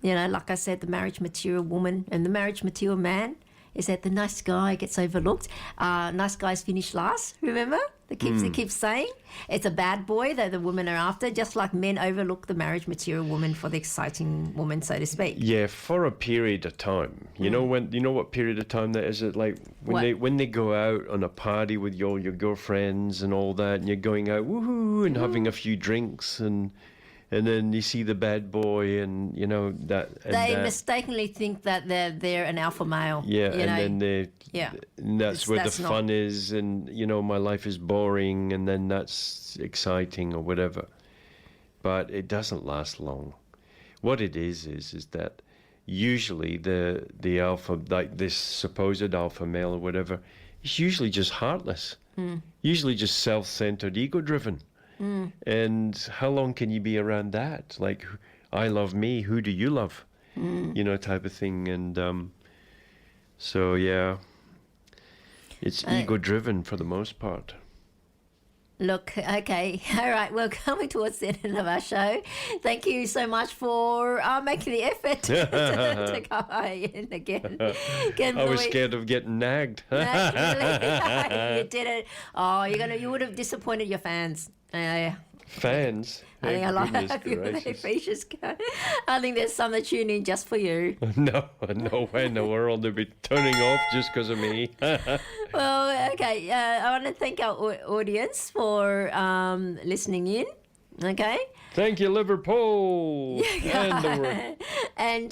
Like I said, the marriage material woman and the marriage material man is that the nice guy gets overlooked. Nice guys finish last, remember? They keep saying. It's a bad boy that the women are after, just like men overlook the marriage material woman for the exciting woman, so to speak. Yeah, for a period of time. You know what period of time that is? It like when they go out on a party with your girlfriends and all that, and you're going out woohoo and having a few drinks and then you see the bad boy and that. And they mistakenly think that they're an alpha male. Yeah, and then and that's where the fun is, and my life is boring, and then that's exciting or whatever. But it doesn't last long. What it is that usually the alpha, like this supposed alpha male or whatever, is usually just heartless. Usually just self-centered, ego-driven. And how long can you be around that? Like, I love me, who do you love? you know, type of thing. And so, yeah, it's ego-driven for the most part. Look, okay, all right, we're coming towards the end of our show. Thank you so much for making the effort to come in again. I was scared of getting nagged. You did it. Oh, you would have disappointed your fans. Fans? I think a lot of you features go. I think there's some that tune in just for you. No way in the world they'll be turning off just because of me. Well, okay. I want to thank our audience for listening in. Okay. Thank you, Liverpool. And the world. And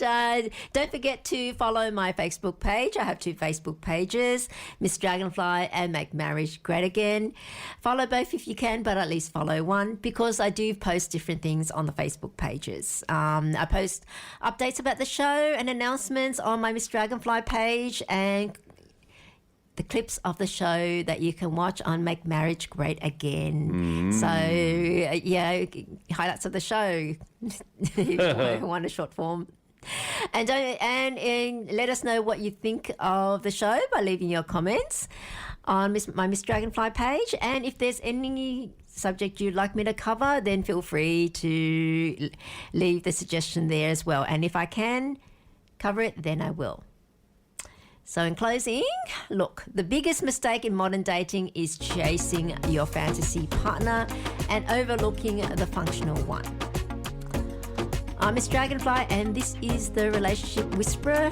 don't forget to follow my Facebook page. I have 2 Facebook pages, Miss Dragonfly and Make Marriage Great Again. Follow both if you can, but at least follow one, because I do post different things on the Facebook pages. I post updates about the show and announcements on my Miss Dragonfly page, and the clips of the show that you can watch on Make Marriage Great Again. So, yeah, highlights of the show. If you want a short form. And let us know what you think of the show by leaving your comments on my Miss Dragonfly page. And if there's any subject you'd like me to cover, then feel free to leave the suggestion there as well. And if I can cover it, then I will. So in closing, look, the biggest mistake in modern dating is chasing your fantasy partner and overlooking the functional one. I'm Miss Dragonfly, and this is the Relationship Whisperer.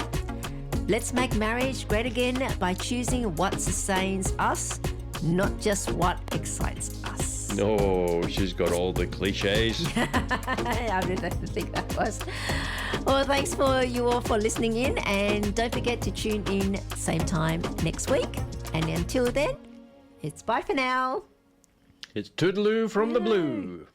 Let's make marriage great again by choosing what sustains us, not just what excites us. No, she's got all the cliches. I didn't think that was. Well, thanks for you all for listening in, and don't forget to tune in same time next week. And until then, it's bye for now. It's toodaloo from the blue.